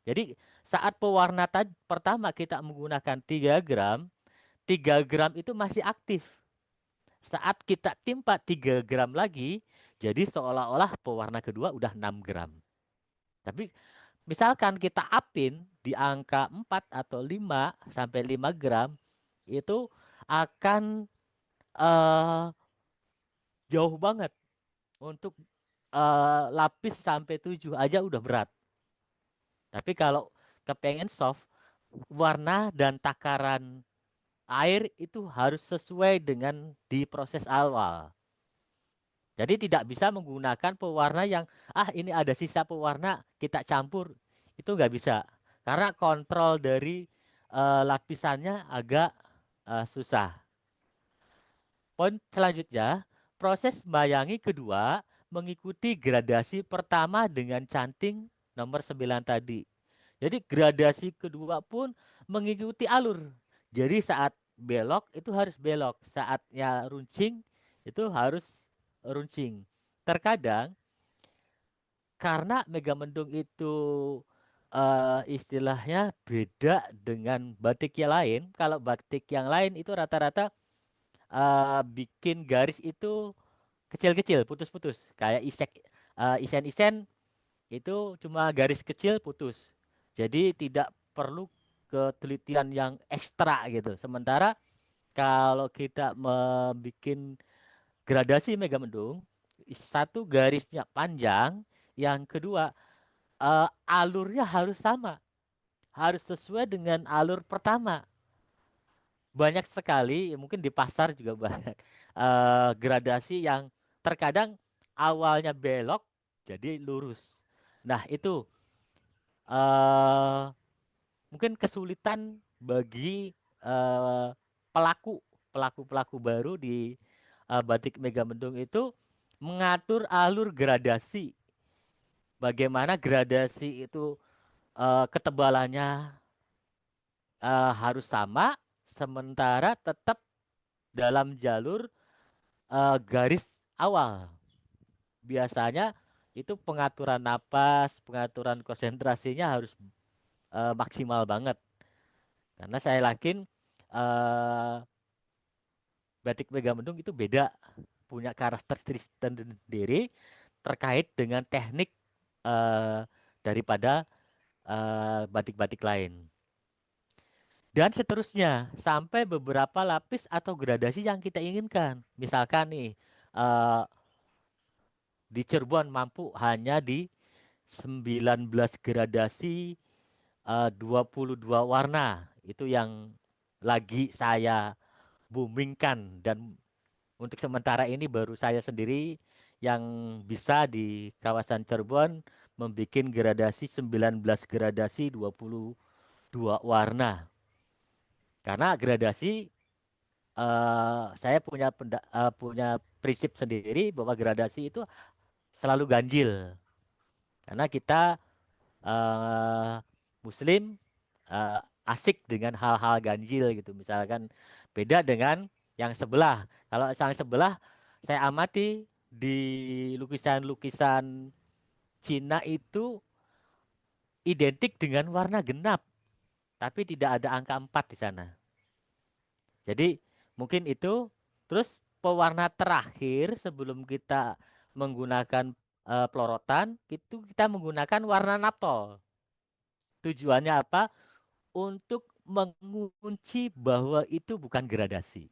Jadi saat pewarna pertama kita menggunakan 3 gram, 3 gram itu masih aktif. Saat kita timpa 3 gram lagi, jadi seolah-olah pewarna kedua udah 6 gram. Tapi misalkan kita upin di angka 4 atau 5 sampai 5 gram, itu akan jauh banget. Untuk lapis sampai 7 aja udah berat. Tapi kalau kepengen soft, warna dan takaran air itu harus sesuai dengan di proses awal. Jadi tidak bisa menggunakan pewarna yang ini ada sisa pewarna kita campur, itu nggak bisa karena kontrol dari lapisannya agak susah. Poin selanjutnya, proses bayangi kedua mengikuti gradasi pertama dengan canting nomor 9 tadi. Jadi gradasi kedua pun mengikuti alur. Jadi saat belok itu harus belok, saatnya runcing itu harus runcing. Terkadang karena megamendung itu istilahnya beda dengan batik yang lain. Kalau batik yang lain itu rata-rata bikin garis itu kecil-kecil, putus-putus. Kayak isen-isen itu cuma garis kecil putus. Jadi tidak perlu ketelitian yang ekstra gitu. Sementara kalau kita membuat gradasi megamendung, satu garisnya panjang, yang kedua alurnya harus sama. Harus sesuai dengan alur pertama. Banyak sekali, mungkin di pasar juga banyak gradasi yang terkadang awalnya belok jadi lurus. Nah itu mungkin kesulitan bagi pelaku baru di batik megamendung itu mengatur alur gradasi. Bagaimana gradasi itu ketebalannya harus sama, sementara tetap dalam jalur garis awal. Biasanya itu pengaturan napas, pengaturan konsentrasinya harus maksimal banget. Karena saya yakin batik megamendung itu beda, punya karakteristik sendiri terkait dengan teknik daripada batik-batik lain. Dan seterusnya sampai beberapa lapis atau gradasi yang kita inginkan. Misalkan nih di Cirebon mampu hanya di 19 gradasi 22 warna. Itu yang lagi saya boomingkan, dan untuk sementara ini baru saya sendiri yang bisa di kawasan Cirebon membuat gradasi 19 gradasi 22 warna. Karena gradasi saya punya prinsip sendiri bahwa gradasi itu selalu ganjil. Karena kita Muslim asik dengan hal-hal ganjil gitu. Misalkan beda dengan yang sebelah. Kalau yang sebelah saya amati di lukisan-lukisan Cina itu identik dengan warna genap, tapi tidak ada angka 4 di sana. Jadi mungkin itu. Terus pewarna terakhir sebelum kita menggunakan pelorotan, itu kita menggunakan warna naptol. Tujuannya apa? Untuk mengunci bahwa itu bukan gradasi.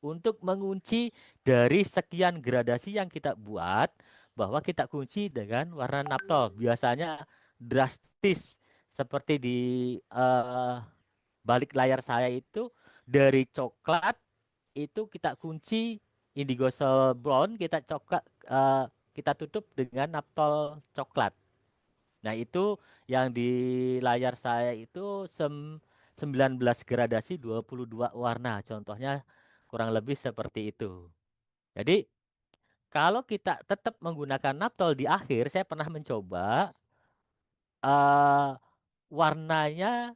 Untuk mengunci dari sekian gradasi yang kita buat bahwa kita kunci dengan warna naptol. Biasanya drastis seperti di balik layar saya itu, dari coklat itu kita kunci indigo sol brown, kita tutup dengan naptol coklat. Nah, itu yang di layar saya itu 19 gradasi 22 warna. Contohnya kurang lebih seperti itu. Jadi kalau kita tetap menggunakan naptol di akhir, saya pernah mencoba warnanya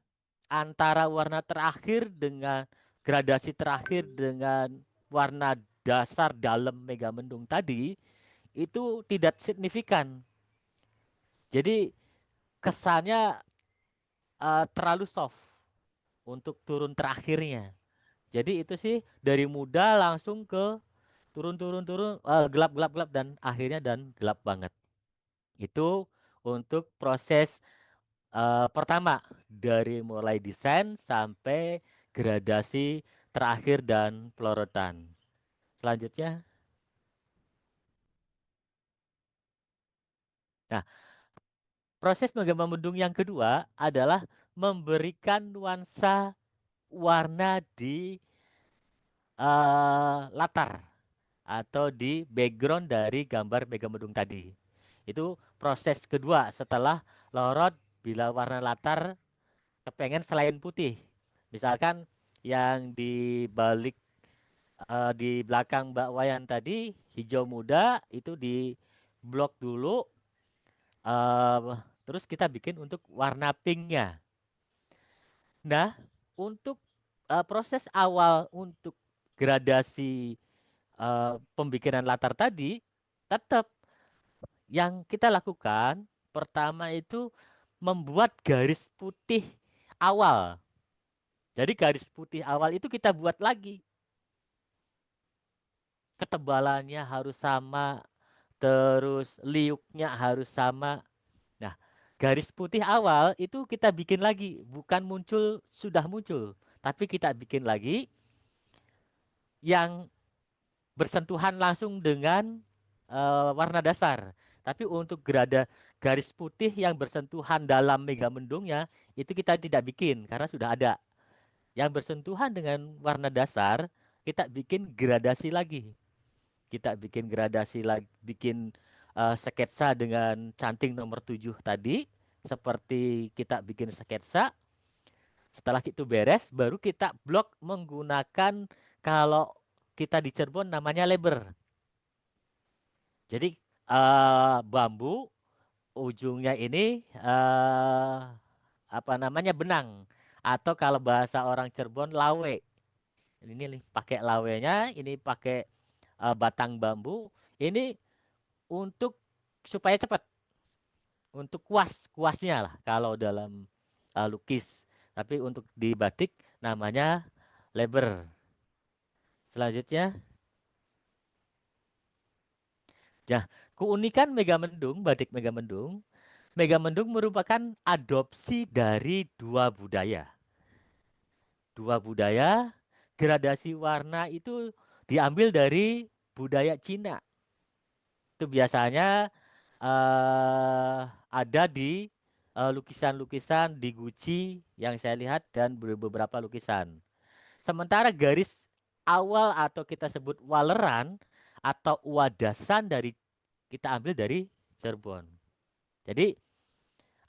antara warna terakhir dengan gradasi terakhir dengan warna dasar dalam megamendung tadi itu tidak signifikan. Jadi kesannya terlalu soft untuk turun terakhirnya. Jadi itu sih dari muda langsung ke turun gelap dan akhirnya dan gelap banget. Itu untuk proses pertama dari mulai desain sampai gradasi terakhir dan pelorotan. Selanjutnya, nah proses menggambar yang kedua adalah memberikan nuansa warna di latar atau di background dari gambar megamendung tadi. Itu proses kedua setelah lorot bila warna latar kepengen selain putih. Misalkan yang di balik di belakang Mbak Wayan tadi hijau muda itu di blok dulu, terus kita bikin untuk warna pinknya. Nah, untuk proses awal untuk gradasi pembikinan latar tadi, tetap yang kita lakukan pertama itu membuat garis putih awal. Jadi garis putih awal itu kita buat lagi. Ketebalannya harus sama, terus liuknya harus sama. Nah, garis putih awal itu kita bikin lagi, bukan sudah muncul, tapi kita bikin lagi yang bersentuhan langsung dengan warna dasar. Tapi untuk garis putih yang bersentuhan dalam megamendungnya itu kita tidak bikin karena sudah ada. Yang bersentuhan dengan warna dasar kita bikin gradasi lagi. Kita bikin gradasi lagi, bikin sketsa dengan canting nomor 7 tadi. Seperti kita bikin sketsa. Setelah itu beres, baru kita blok menggunakan, kalau kita di Cirebon namanya leber. Jadi bambu ujungnya ini apa namanya, benang, atau kalau bahasa orang Cirebon lawe. Ini nih pakai lawenya, ini pakai batang bambu. Ini untuk supaya cepat, untuk kuasnya lah kalau dalam lukis. Tapi untuk di batik namanya leber. Selanjutnya, ya, keunikan megamendung, batik megamendung. Megamendung merupakan adopsi dari dua budaya. Dua budaya, gradasi warna itu diambil dari budaya Cina. Itu biasanya ada di lukisan-lukisan di Gucci yang saya lihat dan beberapa lukisan. Sementara garis awal atau kita sebut waleran atau wadasan kita ambil dari Cirebon. Jadi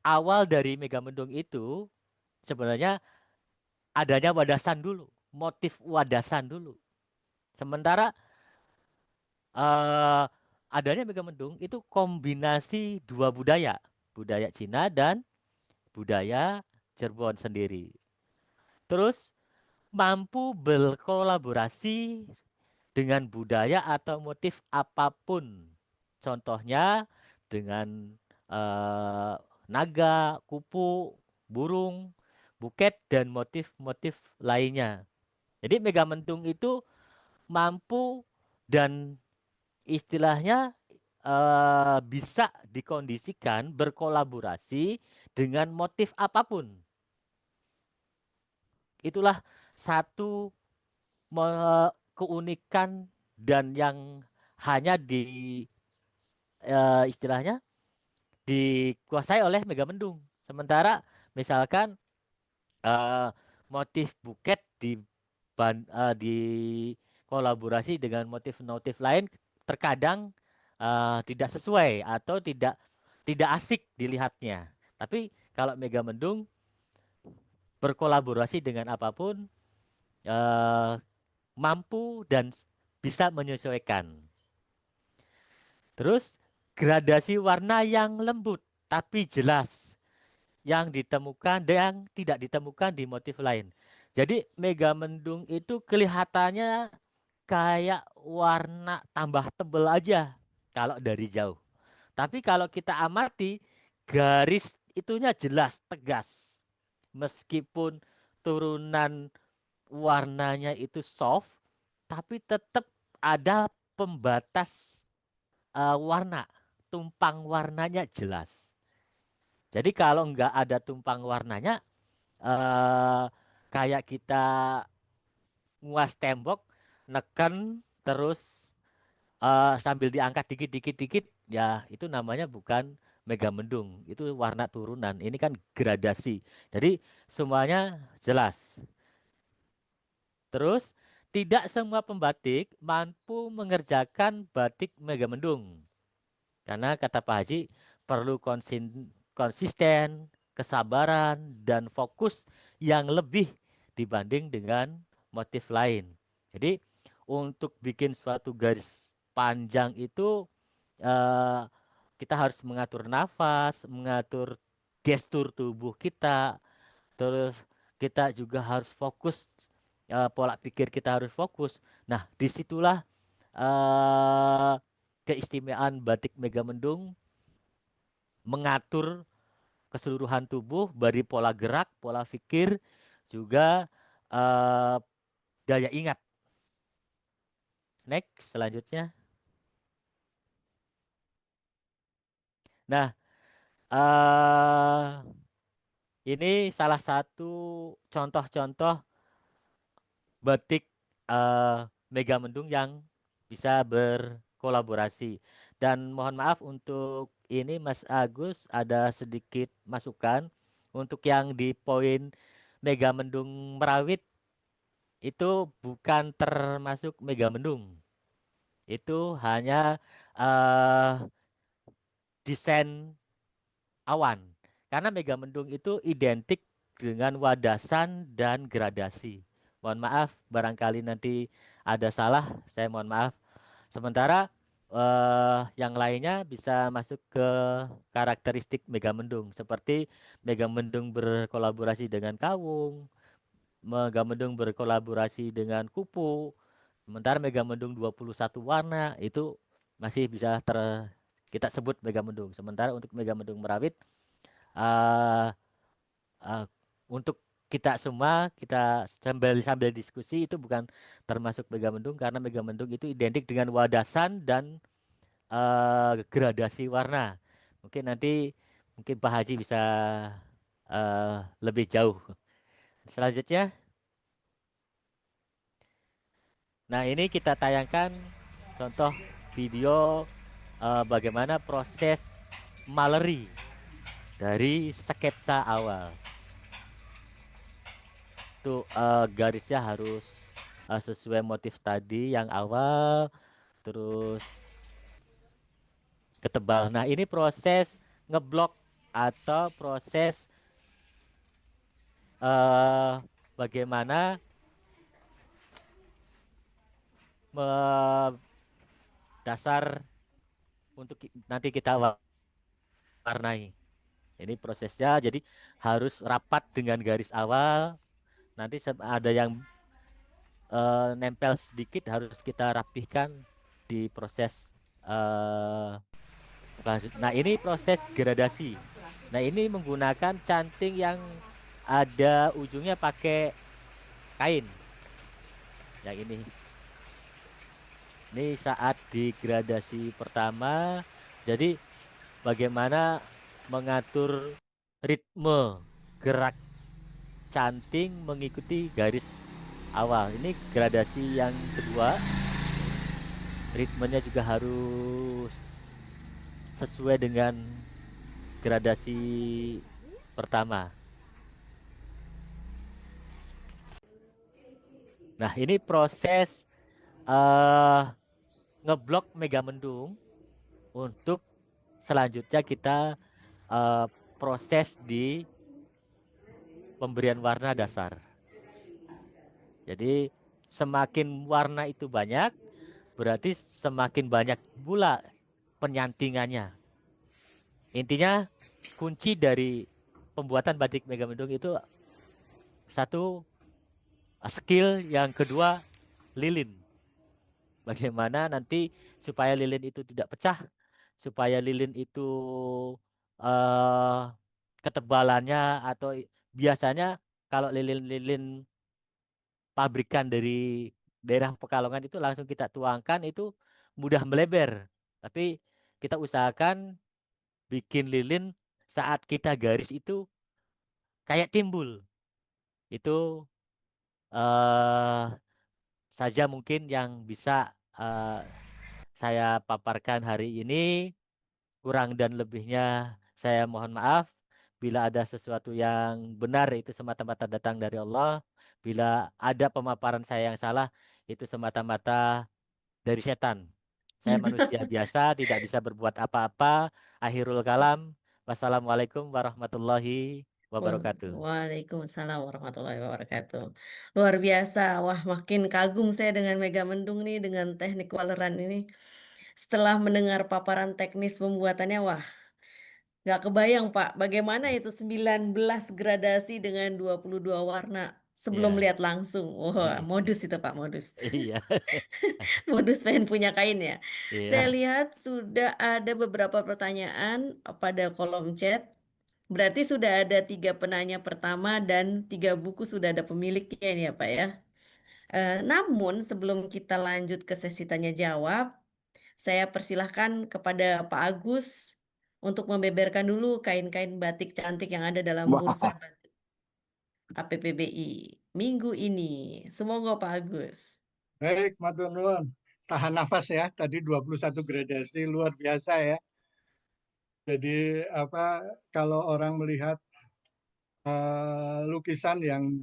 awal dari megamendung itu sebenarnya adanya wadasan dulu, motif wadasan dulu. Sementara adanya megamendung itu kombinasi dua budaya, budaya Cina dan budaya Cirebon sendiri. Terus mampu berkolaborasi dengan budaya atau motif apapun. Contohnya dengan naga, kupu, burung, buket, dan motif-motif lainnya. Jadi megamendung itu mampu dan istilahnya bisa dikondisikan berkolaborasi dengan motif apapun. Itulah satu keunikan dan yang hanya istilahnya dikuasai oleh Megamendung. Sementara misalkan motif buket di kolaborasi dengan motif-motif lain terkadang tidak sesuai atau tidak asik dilihatnya. Tapi kalau Megamendung berkolaborasi dengan apapun mampu dan bisa menyesuaikan. Terus gradasi warna yang lembut tapi jelas yang ditemukan dan yang tidak ditemukan di motif lain. Jadi Megamendung itu kelihatannya kayak warna tambah tebal aja kalau dari jauh. Tapi kalau kita amati garis itunya jelas, tegas. Meskipun turunan warnanya itu soft, tapi tetap ada pembatas warna, tumpang warnanya jelas. Jadi kalau nggak ada tumpang warnanya, kayak kita nguas tembok, neken terus sambil diangkat dikit-dikit, ya itu namanya bukan Megamendung, itu warna turunan. Ini kan gradasi. Jadi semuanya jelas. Terus tidak semua pembatik mampu mengerjakan batik Megamendung. Karena kata Pak Haji perlu konsisten, kesabaran, dan fokus yang lebih dibanding dengan motif lain. Jadi untuk bikin suatu garis panjang itu kita harus mengatur nafas, mengatur gestur tubuh kita, terus kita juga harus fokus, pola pikir kita harus fokus. Nah, disitulah keistimewaan batik Megamendung mengatur keseluruhan tubuh dari pola gerak, pola pikir, juga daya ingat. Next, selanjutnya. Nah, ini salah satu contoh-contoh batik Megamendung yang bisa berkolaborasi. Dan mohon maaf untuk ini Mas Agus ada sedikit masukan untuk yang di poin Megamendung Merawit itu bukan termasuk Megamendung. Itu hanya desain awan. Karena Megamendung itu identik dengan wadasan dan gradasi. Mohon maaf, barangkali nanti ada salah, saya mohon maaf. Sementara yang lainnya bisa masuk ke karakteristik Megamendung. Seperti Megamendung berkolaborasi dengan kawung, Megamendung berkolaborasi dengan kupu. Sementara Megamendung 21 warna itu masih bisa kita sebut Megamendung. Sementara untuk Megamendung Merawit untuk kita semua kita sambil diskusi itu bukan termasuk Megamendung karena Megamendung itu identik dengan wadasan dan gradasi warna. Mungkin nanti Pak Haji bisa lebih jauh. Selanjutnya. Nah, ini kita tayangkan contoh video bagaimana proses maleri dari sketsa awal. Itu garisnya harus sesuai motif tadi yang awal, terus ketebal. Nah, ini proses ngeblok atau proses bagaimana dasar untuk nanti kita warnai. Ini prosesnya, jadi harus rapat dengan garis awal. Nanti ada yang nempel sedikit, harus kita rapihkan di proses selanjutnya. Nah, ini proses gradasi. Nah, ini menggunakan canting yang ada ujungnya pakai kain. Yang ini. Ini saat digradasi pertama. Jadi bagaimana mengatur ritme gerak canting mengikuti garis awal. Ini gradasi yang kedua. Ritmenya juga harus sesuai dengan gradasi pertama. Nah, ini proses ngeblok Megamendung untuk selanjutnya kita proses di pemberian warna dasar. Jadi semakin warna itu banyak, berarti semakin banyak pula penyantingannya. Intinya kunci dari pembuatan batik Megamendung itu satu skill, yang kedua lilin. Bagaimana nanti supaya lilin itu tidak pecah, supaya lilin itu ketebalannya, atau biasanya kalau lilin-lilin pabrikan dari daerah Pekalongan itu langsung kita tuangkan, itu mudah melebar. Tapi kita usahakan bikin lilin saat kita garis itu kayak timbul. Itu saja mungkin yang bisa saya paparkan hari ini. Kurang dan lebihnya saya mohon maaf. Bila ada sesuatu yang benar, itu semata-mata datang dari Allah. Bila ada pemaparan saya yang salah, itu semata-mata dari setan. Saya manusia biasa, tidak bisa berbuat apa-apa. Akhirul kalam. Wassalamualaikum warahmatullahi wabarakatuh. Waalaikumsalam warahmatullahi wabarakatuh. Luar biasa. Wah, makin kagum saya dengan Megamendung nih, dengan teknik waleran ini. Setelah mendengar paparan teknis pembuatannya, wah, nggak kebayang Pak, bagaimana itu 19 gradasi dengan 22 warna sebelum Ya, lihat langsung. Wah, modus itu Pak, modus. iya, Modus pengen punya kain ya. Saya iya. lihat sudah ada beberapa pertanyaan pada kolom chat. Berarti sudah ada 3 penanya pertama dan 3 buku sudah ada pemiliknya ini ya Pak ya. Namun sebelum kita lanjut ke sesi tanya jawab, saya persilahkan kepada Pak Agus untuk membeberkan dulu kain-kain batik cantik yang ada dalam bursa batik APPBI minggu ini. Semoga Pak Agus. Baik, matur nuwun. Tahan nafas ya, tadi 21 gradasi luar biasa ya. Jadi kalau orang melihat lukisan yang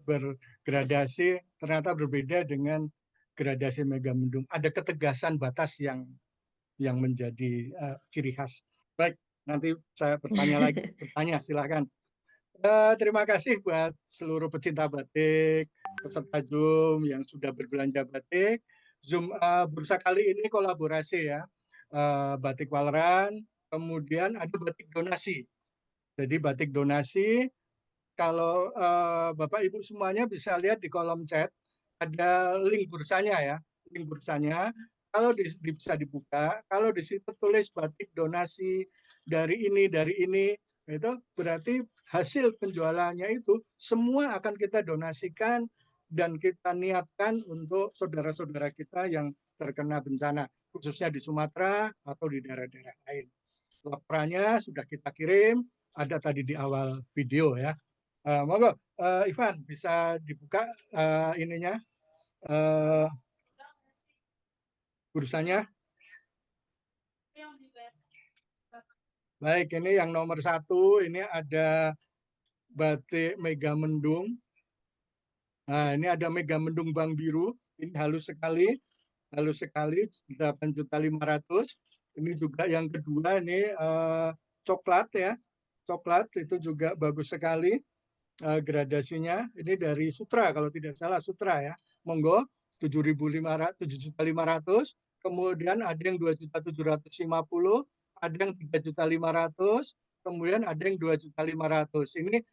bergradasi ternyata berbeda dengan gradasi Megamendung. Ada ketegasan batas yang menjadi ciri khas. Baik, nanti saya bertanya lagi. Bertanya, silakan. Terima kasih buat seluruh pecinta batik, peserta Zoom yang sudah berbelanja batik. Zoom bursa kali ini kolaborasi ya, batik waleran, kemudian ada batik donasi. Jadi batik donasi, kalau Bapak Ibu semuanya bisa lihat di kolom chat, ada link bursanya ya, link bursanya. Kalau bisa dibuka, kalau di situ tulis batik donasi dari ini, itu berarti hasil penjualannya itu semua akan kita donasikan dan kita niatkan untuk saudara-saudara kita yang terkena bencana, khususnya di Sumatera atau di daerah-daerah lain. Laporannya sudah kita kirim, ada tadi di awal video ya. Monggo, Ivan bisa dibuka ininya bursanya. Baik, ini yang nomor 1, ini ada batik Megamendung. Nah, ini ada Megamendung Bang Biru, ini halus sekali 8.500.000. Ini juga yang kedua, ini coklat ya, coklat itu juga bagus sekali gradasinya. Ini dari Sutra kalau tidak salah, Sutra ya. Monggo 7.500. Kemudian ada yang 2.750.000, ada yang 3.500.000, kemudian ada yang 2.500.000. Ini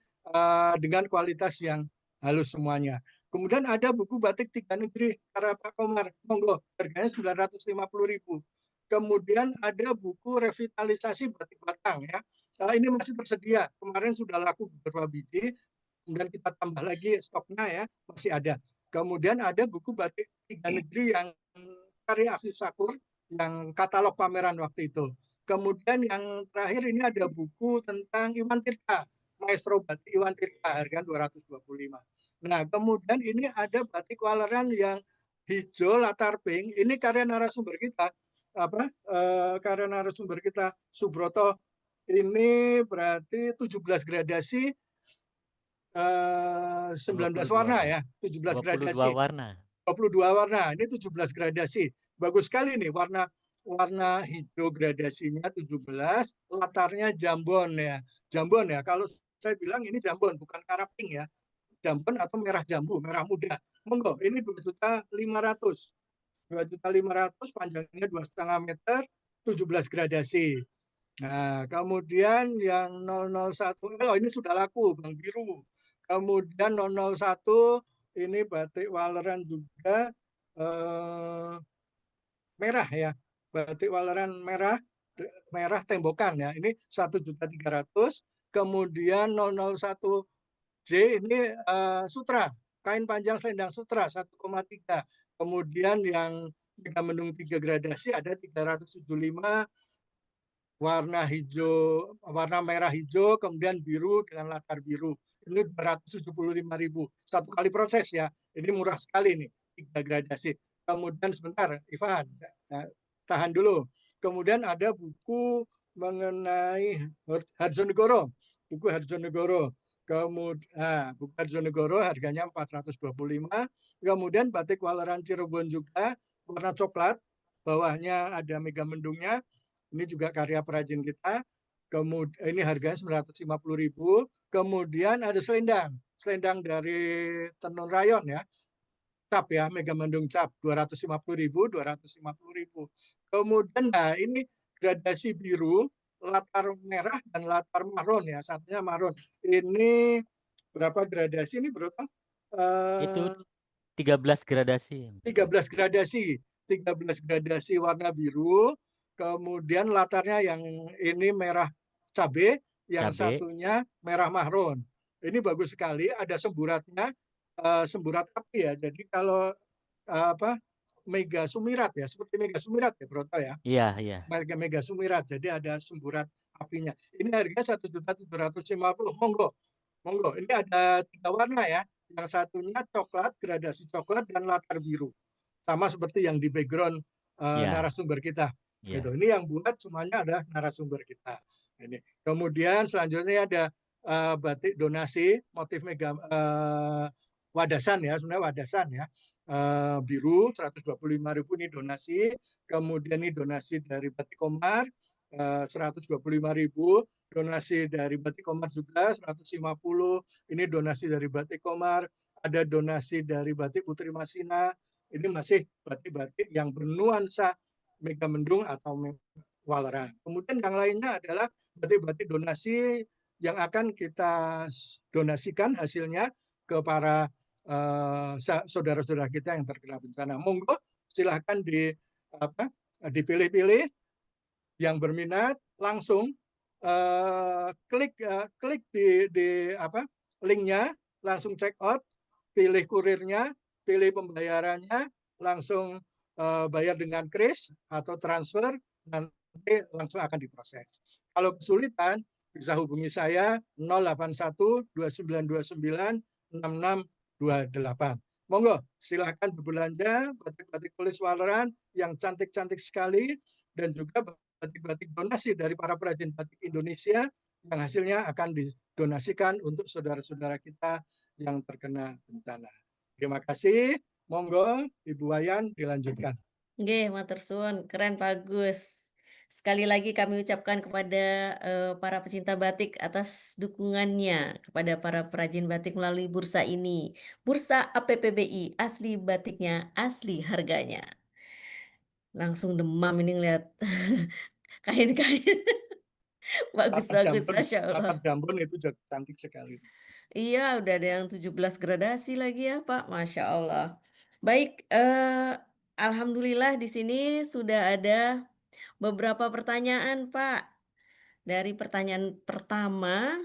dengan kualitas yang halus semuanya. Kemudian ada buku batik 3 negeri karya Pak Komar, monggo, harganya 950.000. Kemudian ada buku revitalisasi batik Batang ya. Ini masih tersedia, kemarin sudah laku beberapa biji, kemudian kita tambah lagi stoknya ya, masih ada. Kemudian ada buku batik 3 negeri yang karya Afif Sakur, yang katalog pameran waktu itu. Kemudian yang terakhir ini ada buku tentang Iwan Tirta, Maestro Batik Iwan Tirta, harga 225. Nah, kemudian ini ada batik waleran yang hijau latar pink, ini karya narasumber kita, karya narasumber kita Subroto ini berarti 17 gradasi 19 warna ya, 17 22 gradasi. warna. 22 warna, ini 17 gradasi. Bagus sekali nih warna hijau gradasinya 17, latarnya jambon ya. Jambon ya, kalau saya bilang ini jambon bukan karaping ya. Jambon atau merah jambu, merah muda. Monggo, ini 2.500.000. 2.500.000 panjangnya 2,5 meter, 17 gradasi. Nah, kemudian yang 001, ini sudah laku, Bang Biru. Kemudian 001 ini batik Waleran juga merah ya, batik Waleran merah tembokan ya. Ini 1.300.000. Kemudian 001J ini sutra, kain panjang selendang sutra 1,3. Kemudian yang Megamendung 3 gradasi ada 375, warna hijau, warna merah hijau, kemudian biru dengan latar biru. Ini 275.000. Satu kali proses ya. Ini murah sekali nih, 3 gradasi. Kemudian sebentar, Ivan, tahan dulu. Kemudian ada buku mengenai Harjonegoro. Buku Harjonegoro. Kemudian buku Harjonegoro harganya 425. Kemudian batik Waleran Cirebon juga warna coklat. Bawahnya ada Megamendungnya. Ini juga karya perajin kita. Kemudian ini harganya 950.000. Kemudian ada selendang dari Tenun Rayon ya. Cap ya, Megamendung cap 250.000. Kemudian nah ini gradasi biru, latar merah dan latar marron ya, satunya marron. Ini berapa gradasi ini, Bro? Itu 13 gradasi. 13 gradasi. 13 gradasi warna biru. Kemudian latarnya yang ini merah cabai, yang satunya merah mahron. Ini bagus sekali, ada semburatnya, semburat api ya. Jadi kalau Mega Sumirat ya, seperti Mega Sumirat ya, Broto ya. Iya, iya. Mega Sumirat, jadi ada semburat apinya. Ini harganya 1.750.000. Monggo. Ini ada 3 warna ya. Yang satunya coklat, gradasi coklat dan latar biru. Sama seperti yang di background narasumber kita. Gitu. Ini yang buat semuanya adalah narasumber kita. Ini. Kemudian selanjutnya ada batik donasi motif wadasan ya, sebenarnya wadasan ya. Biru 125.000 ini donasi. Kemudian ini donasi dari Batik Komar 125.000. Donasi dari Batik Komar juga 150. Ini donasi dari Batik Komar. Ada donasi dari Batik Putri Masina. Ini masih batik-batik yang bernuansa Megamendung atau Waleran. Kemudian yang lainnya adalah batik-batik donasi yang akan kita donasikan hasilnya ke para saudara-saudara kita yang terkena bencana. Monggo silahkan dipilih-pilih. Yang berminat langsung klik di linknya, langsung check out, pilih kurirnya, pilih pembayarannya, langsung bayar dengan kris atau transfer, nanti langsung akan diproses. Kalau kesulitan bisa hubungi saya 081 2929 6628. Monggo silakan berbelanja batik-batik tulis Waleran yang cantik-cantik sekali, dan juga batik-batik donasi dari para perajin batik Indonesia yang hasilnya akan didonasikan untuk saudara-saudara kita yang terkena bencana. Terima kasih. Monggo Ibu Wayan dilanjutkan. Nggih, matur suwun, keren bagus. Sekali lagi kami ucapkan kepada para pecinta batik atas dukungannya kepada para perajin batik melalui bursa ini. Bursa APPBI, asli batiknya, asli harganya. Langsung demam ini ngeliat kain-kain. Bagus-bagus, Masya Allah. Latar jambon itu cantik sekali. Iya, udah ada yang 17 gradasi lagi ya, Pak. Masya Allah. Baik, alhamdulillah di sini sudah ada beberapa pertanyaan, Pak. Dari pertanyaan pertama,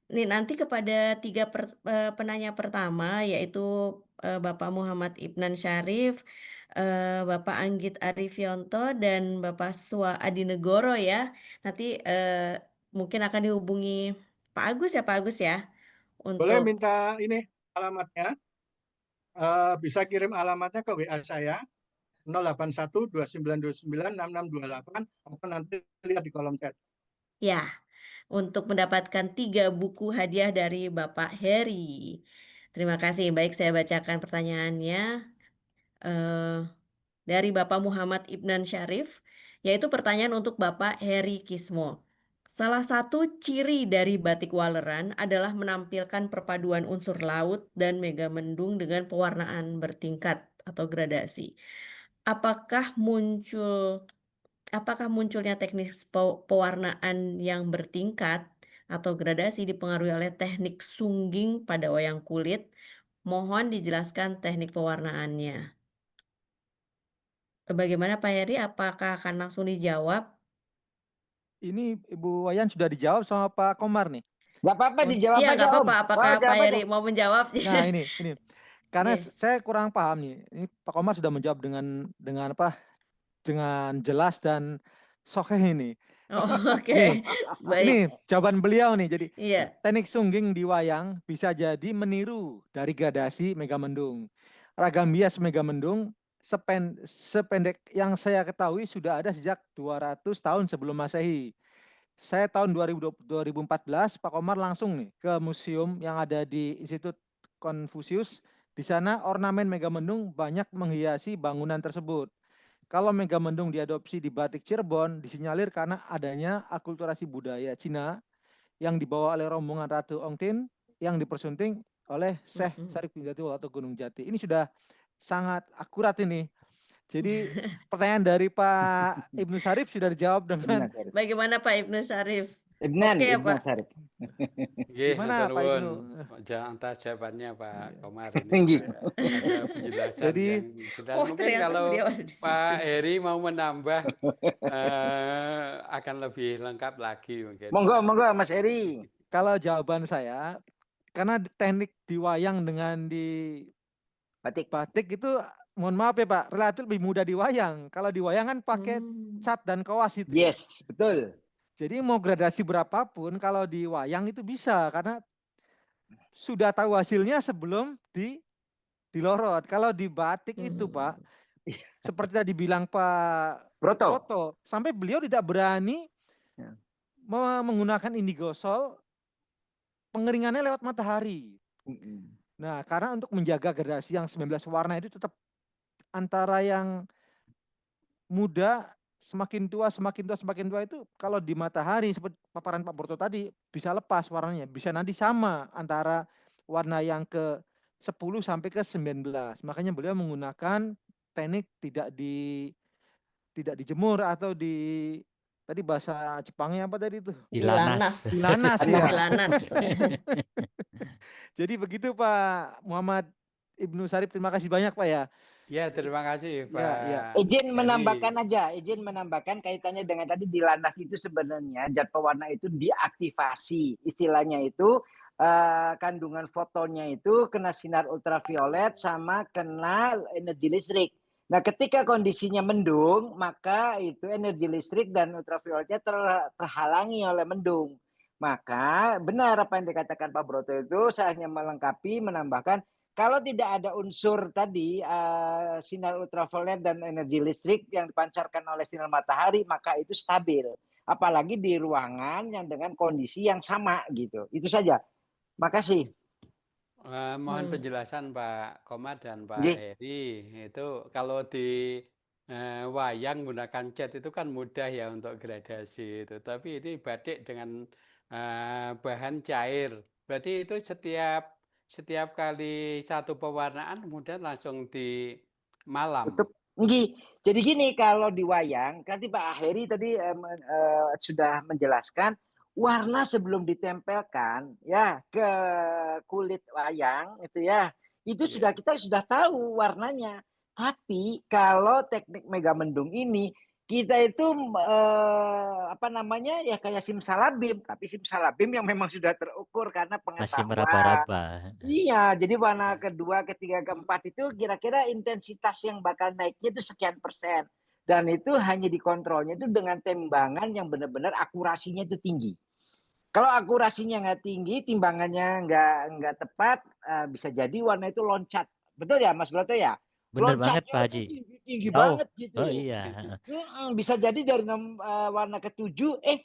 nih nanti kepada 3 penanya pertama, yaitu Bapak Muhammad Ibnan Syarif, Bapak Anggit Arifionto, dan Bapak Sua Adinegoro ya. Nanti mungkin akan dihubungi Pak Agus ya, Pak Agus ya. Boleh Untuk minta ini alamatnya? Bisa kirim alamatnya ke WA saya. 081 2929 6628 atau nanti lihat di kolom chat. Ya, untuk mendapatkan 3 buku hadiah dari Bapak Heri. Terima kasih. Baik, saya bacakan pertanyaannya. Dari Bapak Muhammad Ibnan Syarif, yaitu pertanyaan untuk Bapak Heri Kismo. Salah satu ciri dari batik Waleran adalah menampilkan perpaduan unsur laut dan megamendung dengan pewarnaan bertingkat atau gradasi. Apakah munculnya teknik pewarnaan yang bertingkat atau gradasi dipengaruhi oleh teknik sungging pada wayang kulit? Mohon dijelaskan teknik pewarnaannya. Bagaimana Pak Heri? Apakah akan langsung dijawab? Ini Ibu Wayan sudah dijawab sama Pak Komar nih. Nggak apa-apa dijawab Iya, aja nggak Om. apa-apa. Apakah Wah, Pak jawab aja. Heri mau menjawab? Nah, ini. Karena Iya. saya kurang paham nih. Ini Pak Komar sudah menjawab dengan apa? Dengan jelas dan sokeh ini. Oh, oke. Nih, Baik. ini jawaban beliau nih. Jadi Iya. teknik sungging di wayang bisa jadi meniru dari gradasi megamendung. Ragam bias megamendung sependek yang saya ketahui sudah ada sejak 200 tahun sebelum Masehi. Saya tahun 2014 Pak Komar langsung nih ke museum yang ada di Institut Konfusius. Di sana ornamen megamendung banyak menghiasi bangunan tersebut. Kalau megamendung diadopsi di batik Cirebon disinyalir karena adanya akulturasi budaya Cina yang dibawa oleh rombongan Ratu Ongtin yang dipersunting oleh Syekh Sarif bin Jati atau Gunung Jati. Ini sudah sangat akurat ini. Jadi pertanyaan dari Pak Ibnu Syarif sudah dijawab dengan Bagaimana Pak Ibnu Syarif? Ibnan, Oke ya, Ibnan Pak? Syarif. Gimana Pak Ibnu? Jangan atas jawabannya Pak Komar Tinggi. ini ada penjelasan Jadi, yang jelas. Oh, Mungkin ternyata kalau beliau ada di situ. Pak Heri mau menambah akan lebih lengkap lagi mungkin. Monggo Mas Heri. kalau jawaban saya, karena teknik di wayang dengan di batik itu, mohon maaf ya Pak, relatif lebih mudah di wayang. Kalau di wayang kan pakai cat dan kawas itu. Yes, betul. Jadi mau gradasi berapapun kalau di wayang itu bisa karena sudah tahu hasilnya sebelum dilorot. Kalau di batik itu Pak, seperti tadi bilang Pak Broto, sampai beliau tidak berani menggunakan indigosol pengeringannya lewat matahari. Nah, karena untuk menjaga gradasi yang 19 warna itu tetap antara yang muda semakin tua itu kalau di matahari seperti paparan Pak Broto tadi bisa lepas warnanya, bisa nanti sama antara warna yang ke 10 sampai ke 19. Makanya beliau menggunakan teknik tidak dijemur atau tadi bahasa Jepangnya apa tadi itu? Dilanas. Dilanas ya. Dilanas. Jadi begitu Pak Muhammad Ibnu Syarif, terima kasih banyak Pak ya. Ya, terima kasih Pak. Ya. Izin menambahkan kaitannya dengan tadi dilanas itu sebenarnya zat pewarna itu diaktifasi. Istilahnya itu kandungan fotonnya itu kena sinar ultraviolet sama kena energi listrik. Nah, ketika kondisinya mendung, maka itu energi listrik dan ultravioletnya terhalangi oleh mendung. Maka benar apa yang dikatakan Pak Broto itu, saya hanya melengkapi, menambahkan kalau tidak ada unsur tadi sinar ultraviolet dan energi listrik yang dipancarkan oleh sinar matahari, maka itu stabil. Apalagi di ruangan yang dengan kondisi yang sama gitu. Itu saja. Makasih. Mohon penjelasan Pak Komar dan Pak Heri. Itu kalau di wayang menggunakan cat itu kan mudah ya untuk gradasi itu. Tapi ini batik dengan bahan cair. Berarti itu setiap kali satu pewarnaan kemudian langsung di malam. Jadi gini, kalau di wayang, tadi Pak Heri tadi sudah menjelaskan warna sebelum ditempelkan ya ke kulit wayang itu ya, itu kita sudah tahu warnanya. Tapi kalau teknik megamendung ini kita itu ya kayak simsalabim, tapi simsalabim yang memang sudah terukur karena pengetahuan. Masih meraba-raba. Iya, jadi warna kedua, ketiga, keempat itu kira-kira intensitas yang bakal naiknya itu sekian persen. Dan itu hanya dikontrolnya itu dengan timbangan yang benar-benar akurasinya itu tinggi. Kalau akurasinya nggak tinggi, timbangannya nggak tepat, bisa jadi warna itu loncat. Betul ya Mas Broto ya? Bener banget Loncatnya Pak itu Haji. tinggi Jauh. banget gitu. Oh iya. Bisa jadi dari warna ke-7,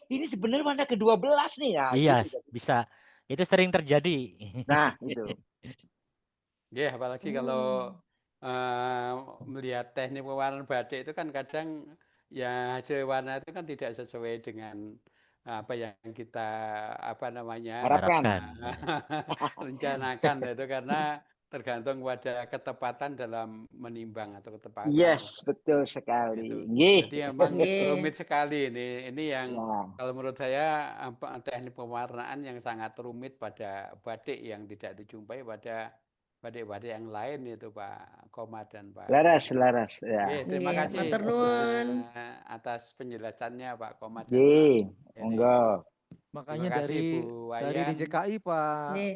ini sebenarnya warna ke-12 nih ya. Iya, Gitu. bisa. Itu sering terjadi. Nah, itu. Ya, apalagi kalau melihat teknik pewarnaan batik itu kan kadang ya hasil warna itu kan tidak sesuai dengan apa yang kita Harapkan. rencanakan itu karena tergantung pada ketepatan dalam menimbang atau ketepatan. Yes, betul sekali. Gitu. Nggih. Jadi memang Nggih. rumit sekali ini yang Ya. kalau menurut saya teknik pewarnaan yang sangat rumit pada batik yang tidak dijumpai pada batik-batik yang lain itu Pak Komar dan Pak Laras, Heri. laras. Ya. Oke, terima Nggih, kasih matur nuwun. atas penjelasannya Pak Komar dan Pak Nggih, Heri. monggo. Makanya Terima kasih dari Bu dari Wayan. DJKI Pak Nggih.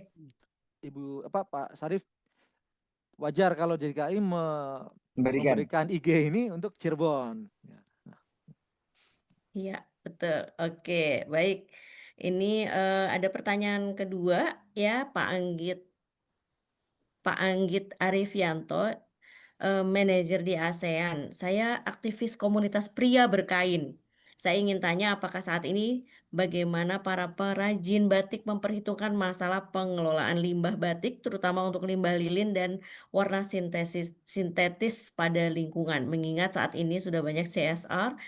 Pak Sarif, wajar kalau DJKI memberikan IG ini untuk Cirebon. Ya. Iya, betul. Oke, baik. Ini ada pertanyaan kedua ya, Pak Anggit Arifianto, manajer di ASEAN. Saya aktivis komunitas pria berkain. Saya ingin tanya apakah saat ini bagaimana para perajin batik memperhitungkan masalah pengelolaan limbah batik, terutama untuk limbah lilin dan warna sintetis pada lingkungan. Mengingat saat ini sudah banyak CSR,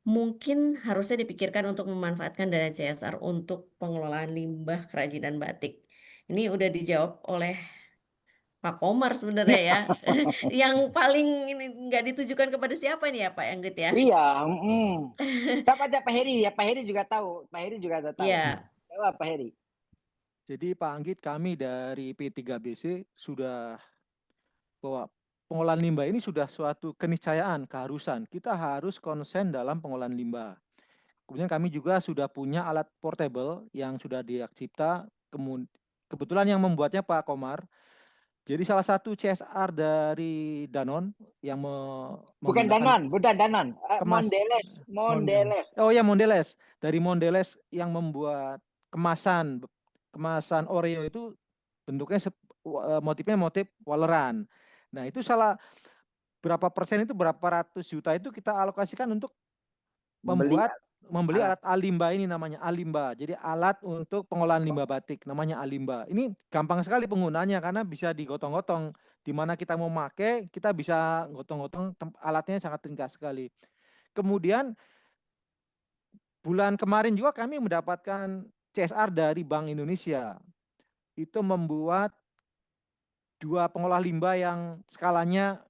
mungkin harusnya dipikirkan untuk memanfaatkan dana CSR untuk pengelolaan limbah kerajinan batik. Ini udah dijawab oleh Pak Komar sebenarnya ya. Yang paling ini nggak ditujukan kepada siapa nih ya Pak Anggit ya? Iya. Siapa aja Pak Heri ya? Pak Heri juga tahu. Pak Heri juga ada tahu. Iya. Coba Pak Heri. Jadi Pak Anggit, kami dari P3BC sudah bahwa pengolahan limbah ini sudah suatu keniscayaan, keharusan. Kita harus konsen dalam pengolahan limbah. Kemudian kami juga sudah punya alat portable yang sudah cipta. Kebetulan yang membuatnya Pak Komar. Jadi salah satu CSR dari Danone yang Bukan Danon. Mondelez. Oh ya, Mondelez. Dari Mondelez yang membuat kemasan Oreo itu bentuknya motifnya motif waleran. Nah, itu berapa persen itu, berapa ratus juta itu kita alokasikan untuk membeli alat Alimba ini, namanya Alimba. Jadi alat untuk pengolahan limbah batik namanya Alimba. Ini gampang sekali penggunanya karena bisa digotong-gotong. Di mana kita mau pakai, kita bisa gotong-gotong, alatnya sangat ringkas sekali. Kemudian bulan kemarin juga kami mendapatkan CSR dari Bank Indonesia. Itu membuat 2 pengolah limbah yang skalanya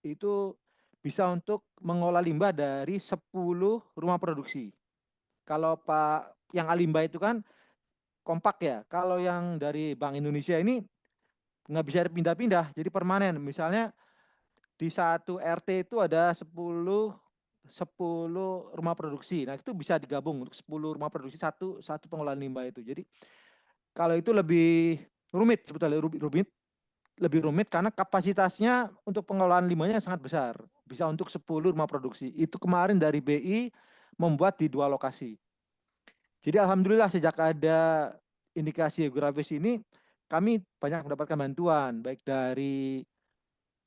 itu bisa untuk mengolah limbah dari 10 rumah produksi. Kalau yang Alimba itu kan kompak ya. Kalau yang dari Bank Indonesia ini nggak bisa pindah-pindah, jadi permanen. Misalnya di satu RT itu ada 10 rumah produksi. Nah, itu bisa digabung untuk 10 rumah produksi satu pengolahan limbah itu. Jadi kalau itu lebih rumit sebetulnya, lebih rumit karena kapasitasnya untuk pengolahan limbahnya sangat besar. Bisa untuk 10 rumah produksi. Itu kemarin dari BI membuat di 2 lokasi. Jadi alhamdulillah sejak ada indikasi geografis ini, kami banyak mendapatkan bantuan, baik dari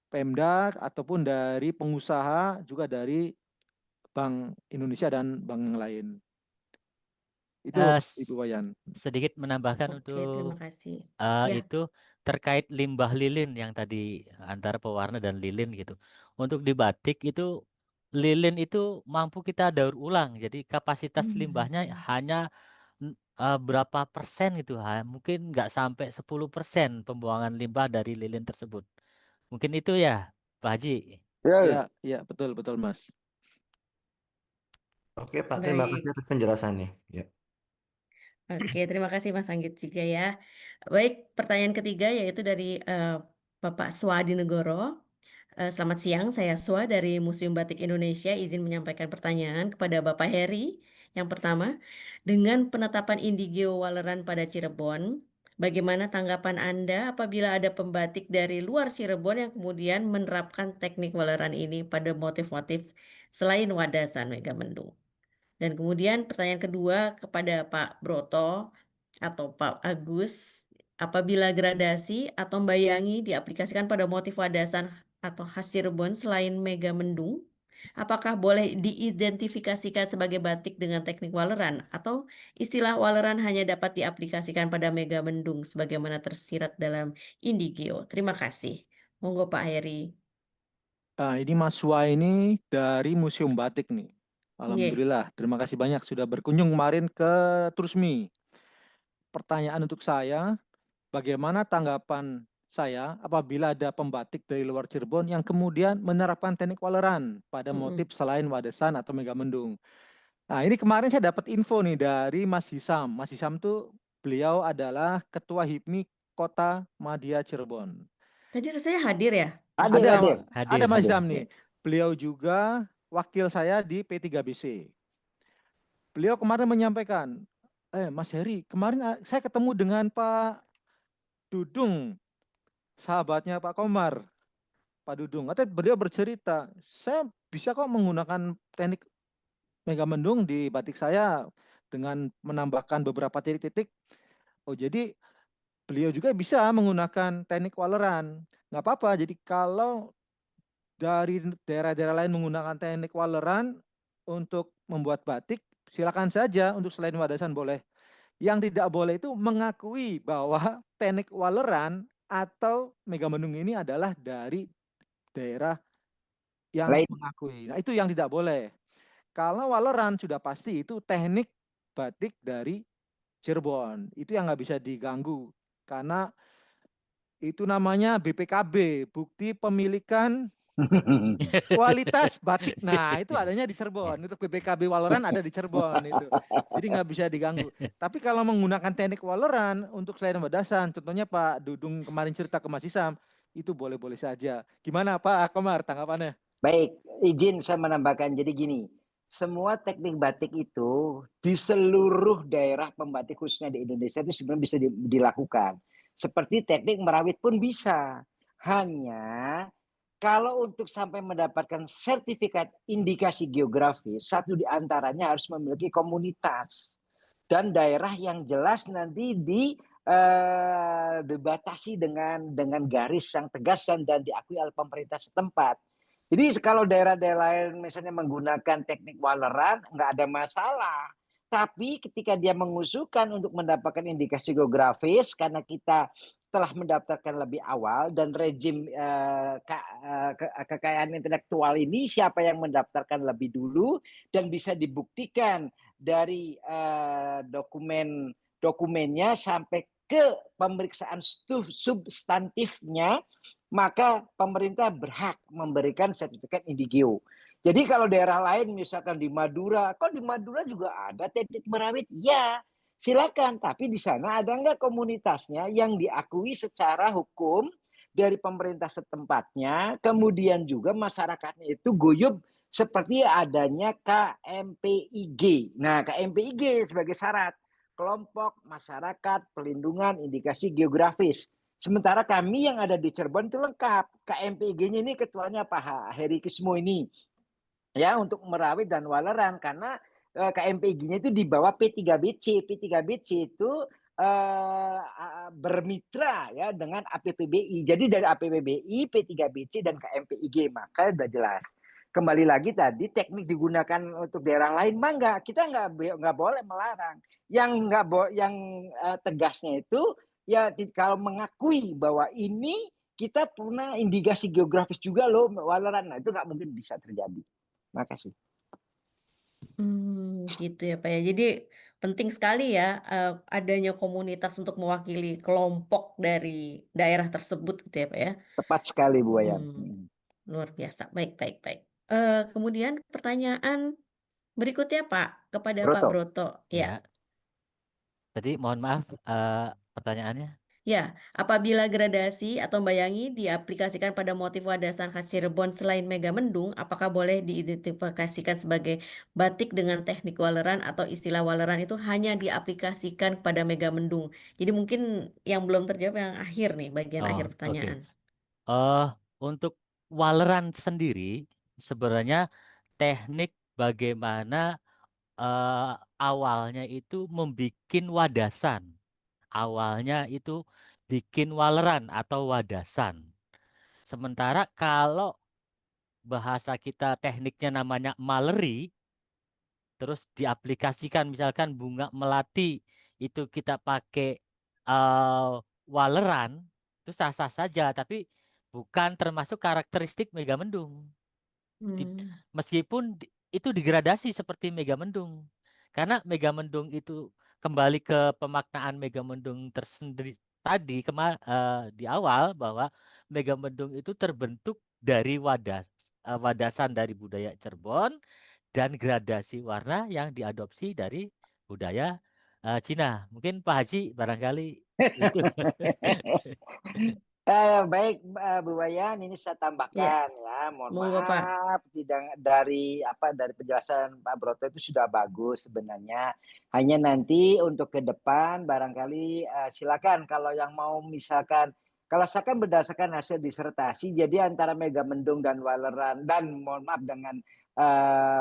Pemda ataupun dari pengusaha, juga dari Bank Indonesia dan bank yang lain. Itu Ibu Wayan. Sedikit menambahkan Oke, untuk terima kasih. itu terkait limbah lilin yang tadi antara pewarna dan lilin gitu. Untuk di batik itu lilin itu mampu kita daur ulang. Jadi kapasitas limbahnya hanya berapa persen gitu, mungkin nggak sampai 10% pembuangan limbah dari lilin tersebut. Mungkin itu ya, Pak Haji. Ya, betul Mas. Oke Pak, terima kasih atas penjelasannya. Ya. Oke, terima kasih Mas Anggit juga ya. Baik, pertanyaan ketiga yaitu dari Bapak Swadi Negoro. Selamat siang, saya Swa dari Museum Batik Indonesia. Izin menyampaikan pertanyaan kepada Bapak Heri. Yang pertama, dengan penetapan Indigeo Waleran pada Cirebon, bagaimana tanggapan Anda apabila ada pembatik dari luar Cirebon yang kemudian menerapkan teknik waleran ini pada motif-motif selain wadasan Megamendung? Dan kemudian pertanyaan kedua kepada Pak Broto atau Pak Agus, apabila gradasi atau bayangi diaplikasikan pada motif wadasan atau khas Cirebon selain Megamendung? Apakah boleh diidentifikasikan sebagai batik dengan teknik waleran atau istilah waleran hanya dapat diaplikasikan pada Megamendung sebagaimana tersirat dalam Indigeo? Terima kasih. Monggo Pak Heri. Ini Mas Wah ini dari Museum Batik nih. Alhamdulillah, terima kasih banyak sudah berkunjung kemarin ke Trusmi. Pertanyaan untuk saya, bagaimana tanggapan saya apabila ada pembatik dari luar Cirebon yang kemudian menerapkan teknik waleran pada motif selain wadesan atau megamendung. Nah, ini kemarin saya dapat info nih dari Mas Hisam. Mas Hisam tuh beliau adalah Ketua HIPMI Kota Madya Cirebon. Tadi rasanya hadir ya? Ada Mas Hisam nih. Beliau juga wakil saya di P3BC. Beliau kemarin menyampaikan, Mas Heri, kemarin saya ketemu dengan Pak Dudung, sahabatnya Pak Komar, Pak Dudung. Katanya beliau bercerita, saya bisa kok menggunakan teknik megamendung di batik saya dengan menambahkan beberapa titik-titik. Oh, jadi beliau juga bisa menggunakan teknik waleran. Nggak apa-apa, jadi kalau dari daerah-daerah lain menggunakan teknik waleran untuk membuat batik, silakan saja. Untuk selain wadasan boleh. Yang tidak boleh itu mengakui bahwa teknik waleran atau megamendung ini adalah dari daerah yang mengakui. Nah, itu yang tidak boleh. Kalau waleran sudah pasti itu teknik batik dari Cirebon. Itu yang nggak bisa diganggu. Karena itu namanya BPKB, bukti pemilikan kualitas batik. Nah, itu adanya di Cirebon. Untuk BPKB waleran ada di Cirebon itu. Jadi nggak bisa diganggu. Tapi kalau menggunakan teknik waleran untuk selain wadasan, contohnya Pak Dudung kemarin cerita ke Mas Isam, itu boleh-boleh saja. Gimana Pak Komar tanggapannya? Baik, izin saya menambahkan. Jadi gini, semua teknik batik itu di seluruh daerah pembatik khususnya di Indonesia itu sebenarnya bisa dilakukan. Seperti teknik merawit pun bisa. Hanya kalau untuk sampai mendapatkan sertifikat indikasi geografis, satu di antaranya harus memiliki komunitas dan daerah yang jelas nanti dibatasi dengan garis yang tegas dan diakui oleh pemerintah setempat. Jadi kalau daerah-daerah lain misalnya menggunakan teknik waleran, nggak ada masalah. Tapi ketika dia mengusulkan untuk mendapatkan indikasi geografis, karena kita telah mendaftarkan lebih awal dan rejim kekayaan intelektual ini siapa yang mendaftarkan lebih dulu dan bisa dibuktikan dari dokumennya sampai ke pemeriksaan substantifnya, maka pemerintah berhak memberikan sertifikat Indigeo. Jadi kalau daerah lain misalkan di Madura, kok di Madura juga ada teknik merawit? Ya, silakan. Tapi di sana ada nggak komunitasnya yang diakui secara hukum dari pemerintah setempatnya, kemudian juga masyarakatnya itu guyup seperti adanya KMPIG. Nah, KMPIG sebagai syarat kelompok masyarakat pelindungan indikasi geografis. Sementara kami yang ada di Cirebon itu lengkap. KMPIG-nya ini ketuanya Pak Heri Kismo ini. Ya, untuk merawit dan waleran karena KMPIG-nya itu di bawah P3BC. P3BC itu bermitra ya dengan APPBI. Jadi dari APPBI, P3BC dan KMPIG, maka sudah jelas. Kembali lagi tadi teknik digunakan untuk daerah lain mah enggak, kita nggak boleh melarang. Yang tegasnya itu ya kalau mengakui bahwa ini kita punya indikasi geografis juga loh waleran, nah itu nggak mungkin bisa terjadi. Makasih. Gitu ya Pak ya. Jadi penting sekali ya adanya komunitas untuk mewakili kelompok dari daerah tersebut gitu ya Pak ya. Tepat sekali Bu Wayan. Luar biasa. Baik. Kemudian pertanyaan berikutnya Pak kepada Pak Broto. Ya. Tadi mohon maaf pertanyaannya. Ya, apabila gradasi atau bayangi diaplikasikan pada motif wadasan khas Cirebon selain megamendung, apakah boleh diidentifikasikan sebagai batik dengan teknik waleran atau istilah waleran itu hanya diaplikasikan pada megamendung? Jadi mungkin yang belum terjawab yang akhir nih, bagian akhir pertanyaan. Untuk waleran sendiri sebenarnya teknik bagaimana awalnya itu membikin wadasan. Awalnya itu bikin waleran atau wadasan. Sementara kalau bahasa kita tekniknya namanya maleri, terus diaplikasikan misalkan bunga melati itu kita pakai waleran, itu sah-sah saja, tapi bukan termasuk karakteristik Megamendung. Meskipun itu digradasi seperti Megamendung. Karena Megamendung itu kembali ke pemaknaan Megamendung tersendiri tadi di awal, bahwa Megamendung itu terbentuk dari wadasan dari budaya Cirebon dan gradasi warna yang diadopsi dari budaya Cina. Mungkin Pak Haji barangkali itu. Baik, Bu Wayan, ini saya Ya, tambahkan ya. Mohon monggo Pak. maaf, tidak dari penjelasan Pak Broto itu sudah bagus sebenarnya. Hanya nanti untuk ke depan barangkali silakan kalau yang mau misalkan, kalau saya kan berdasarkan hasil disertasi, jadi antara Megamendung dan Waleran dan mohon maaf dengan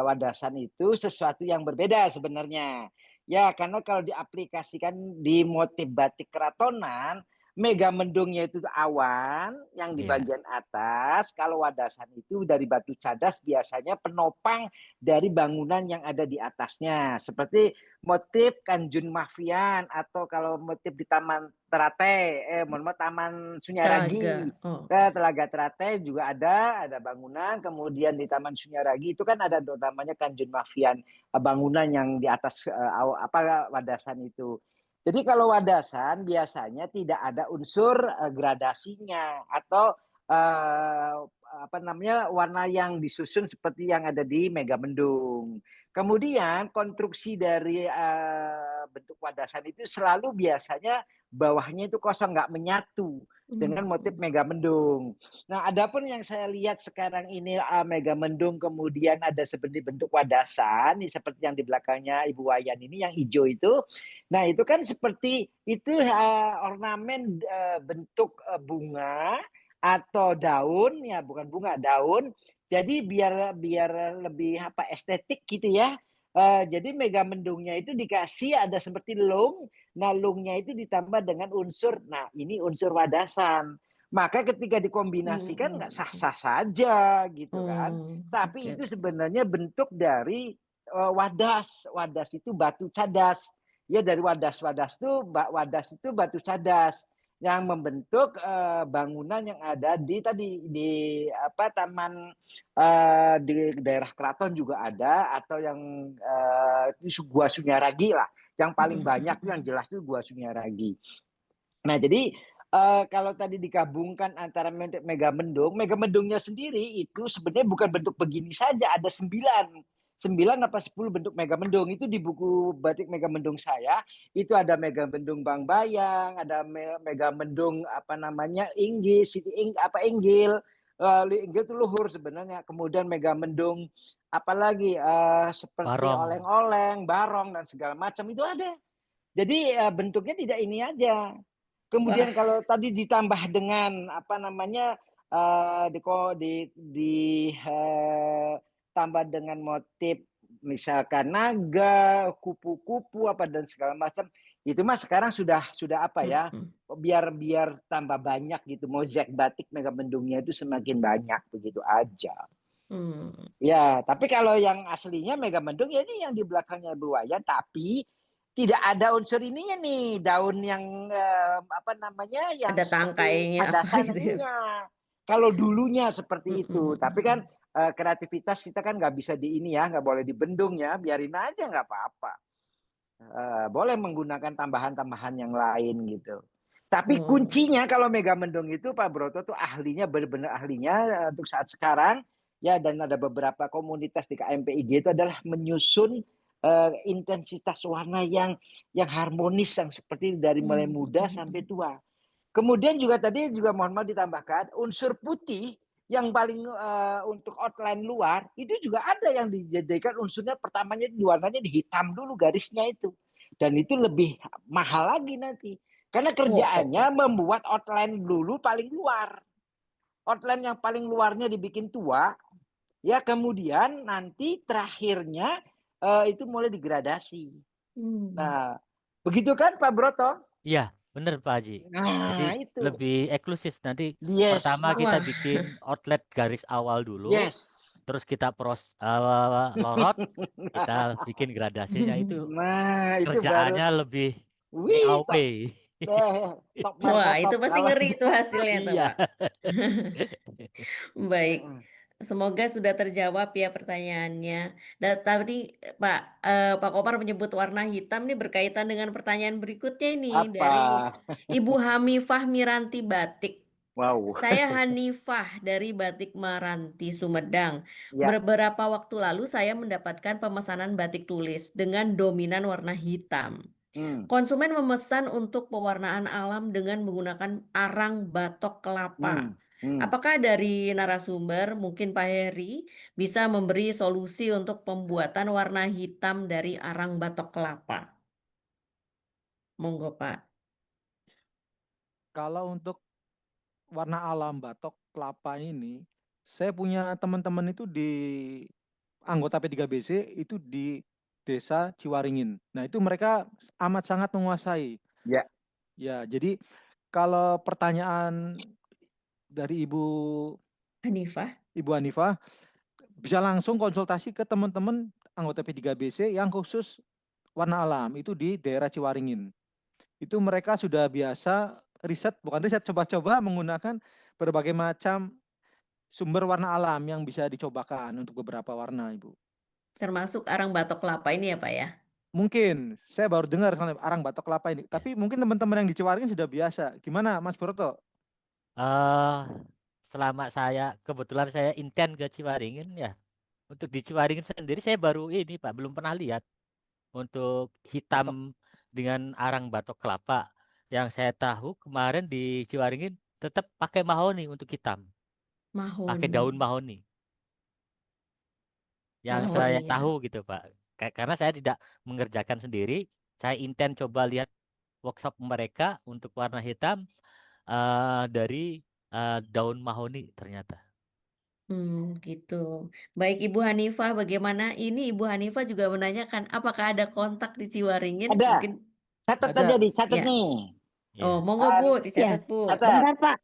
wadasan itu sesuatu yang berbeda sebenarnya. Ya, karena kalau diaplikasikan di motif batik keratonan, Megamendungnya itu awan yang di bagian atas, kalau wadasan itu dari batu cadas biasanya penopang dari bangunan yang ada di atasnya. Seperti motif Kanjun Mahfian atau kalau motif di Taman Teratai, Taman Sunyaragi. Telaga Teratai juga ada bangunan, kemudian di Taman Sunyaragi itu kan ada namanya Kanjun Mahfian, bangunan yang di atas wadasan itu. Jadi kalau wadasan biasanya tidak ada unsur gradasinya atau warna yang disusun seperti yang ada di Megamendung. Kemudian konstruksi dari bentuk wadasan itu selalu biasanya bawahnya itu kosong, nggak menyatu dengan motif Megamendung. Nah, adapun yang saya lihat sekarang ini Megamendung kemudian ada seperti bentuk wadasan, seperti yang di belakangnya Ibu Wayan ini yang hijau itu. Nah, itu kan seperti itu ornamen bentuk bunga atau daun, ya bukan bunga, daun. Jadi biar lebih estetik gitu ya. Jadi Megamendungnya itu dikasih ada seperti lung. Nah, lungnya itu ditambah dengan unsur. Nah, ini unsur wadasan. Maka ketika dikombinasikan nggak sah-sah saja gitu kan. Tapi itu sebenarnya bentuk dari wadas. Wadas itu batu cadas. Ya, dari wadas itu batu cadas yang membentuk bangunan yang ada di taman di daerah Keraton juga ada, atau yang di Gua Sunyaragi lah. Yang paling banyak yang jelas itu Gua Sunyaragi. Nah, jadi kalau tadi digabungkan antara Megamendungnya sendiri itu sebenarnya bukan bentuk begini saja, ada 9 apa 10 bentuk Megamendung. Itu di buku batik Megamendung saya, itu ada Megamendung Bang Bayang, ada Megamendung Inggil, Inggil itu luhur sebenarnya. Kemudian Megamendung apalagi seperti oleng-oleng, barong dan segala macam itu ada. Jadi bentuknya tidak ini aja. Kemudian kalau tadi ditambah dengan tambah dengan motif misalkan naga, kupu-kupu dan segala macam, itu mas sekarang sudah biar tambah banyak gitu, mozaik batik Megamendungnya itu semakin banyak begitu aja. Ya, tapi kalau yang aslinya Megamendung ya ini yang di belakangnya Bu Wayan, tapi tidak ada unsur ininya nih, daun yang yang ada tangkainya gitu ya. Kalau dulunya seperti itu, tapi kan kreativitas kita kan nggak bisa nggak boleh dibendung ya, biarin aja nggak apa-apa. Boleh menggunakan tambahan-tambahan yang lain gitu. Tapi kuncinya kalau Megamendung itu Pak Broto tuh ahlinya, benar-benar ahlinya untuk saat sekarang ya, dan ada beberapa komunitas di KMPIG itu adalah menyusun intensitas warna yang harmonis, yang seperti dari mulai muda sampai tua. Kemudian juga tadi mohon maaf ditambahkan unsur putih yang paling untuk outline luar itu juga ada yang dijadikan unsurnya pertamanya warnanya dihitam dulu garisnya itu, dan itu lebih mahal lagi nanti karena kerjaannya membuat outline dulu paling luar, outline yang paling luarnya dibikin tua ya, kemudian nanti terakhirnya itu mulai digradasi. Nah, begitu kan Pak Broto? Iya, Bener Pak Haji. Jadi Nah, itu. lebih eksklusif. Nanti Yes. pertama kita Wah. bikin outlet garis awal dulu, Yes. terus kita lorot, kita bikin gradasinya itu Nah, itu baru. kerjaannya lebih Wih, AOW. top Wah, markotop itu pasti kalau. ngeri itu hasilnya tuh, Iya. Pak. Baik. Mm. Semoga sudah terjawab ya pertanyaannya. Dan tadi Pak Komar menyebut warna hitam nih berkaitan dengan pertanyaan berikutnya ini dari Apa? Ibu Hamifah Miranti Batik. Wow. Saya Hanifah dari Batik Maranti, Sumedang. Ya. Beberapa waktu lalu saya mendapatkan pemesanan batik tulis dengan dominan warna hitam. Konsumen memesan untuk pewarnaan alam dengan menggunakan arang batok kelapa. Apakah dari narasumber, mungkin Pak Heri, bisa memberi solusi untuk pembuatan warna hitam dari arang batok kelapa? Monggo, Pak. Kalau untuk warna alam batok kelapa ini, saya punya teman-teman itu di anggota P3BC itu di Desa Ciwaringin. Nah, itu mereka amat sangat menguasai. Ya. Ya, jadi kalau pertanyaan dari Ibu Hanifah bisa langsung konsultasi ke teman-teman anggota P3BC yang khusus warna alam itu di daerah Ciwaringin. Itu mereka sudah biasa bukan riset, coba-coba menggunakan berbagai macam sumber warna alam yang bisa dicobakan untuk beberapa warna, Ibu. Termasuk arang batok kelapa ini ya, Pak ya? Mungkin, saya baru dengar soal arang batok kelapa ini. Tapi mungkin teman-teman yang di Ciwaringin sudah biasa. Gimana, Mas Broto? Selama kebetulan saya intent ke Ciwaringin ya. Untuk di Ciwaringin sendiri saya baru ini Pak, belum pernah lihat. Untuk hitam dengan arang batok kelapa. Yang saya tahu kemarin di Ciwaringin tetap pakai mahoni untuk hitam. Pakai daun mahoni. Yang saya tahu gitu Pak. Karena saya tidak mengerjakan sendiri, saya intent coba lihat workshop mereka untuk warna hitam dari daun mahoni ternyata. Gitu. Baik Ibu Hanifah, bagaimana? Ini Ibu Hanifah juga menanyakan apakah ada kontak di Ciwaringin? Ada. Mungkin Catat aja, dicatat ya. nih. Oh, monggo Bu, dicatat Bu. Bentar Pak.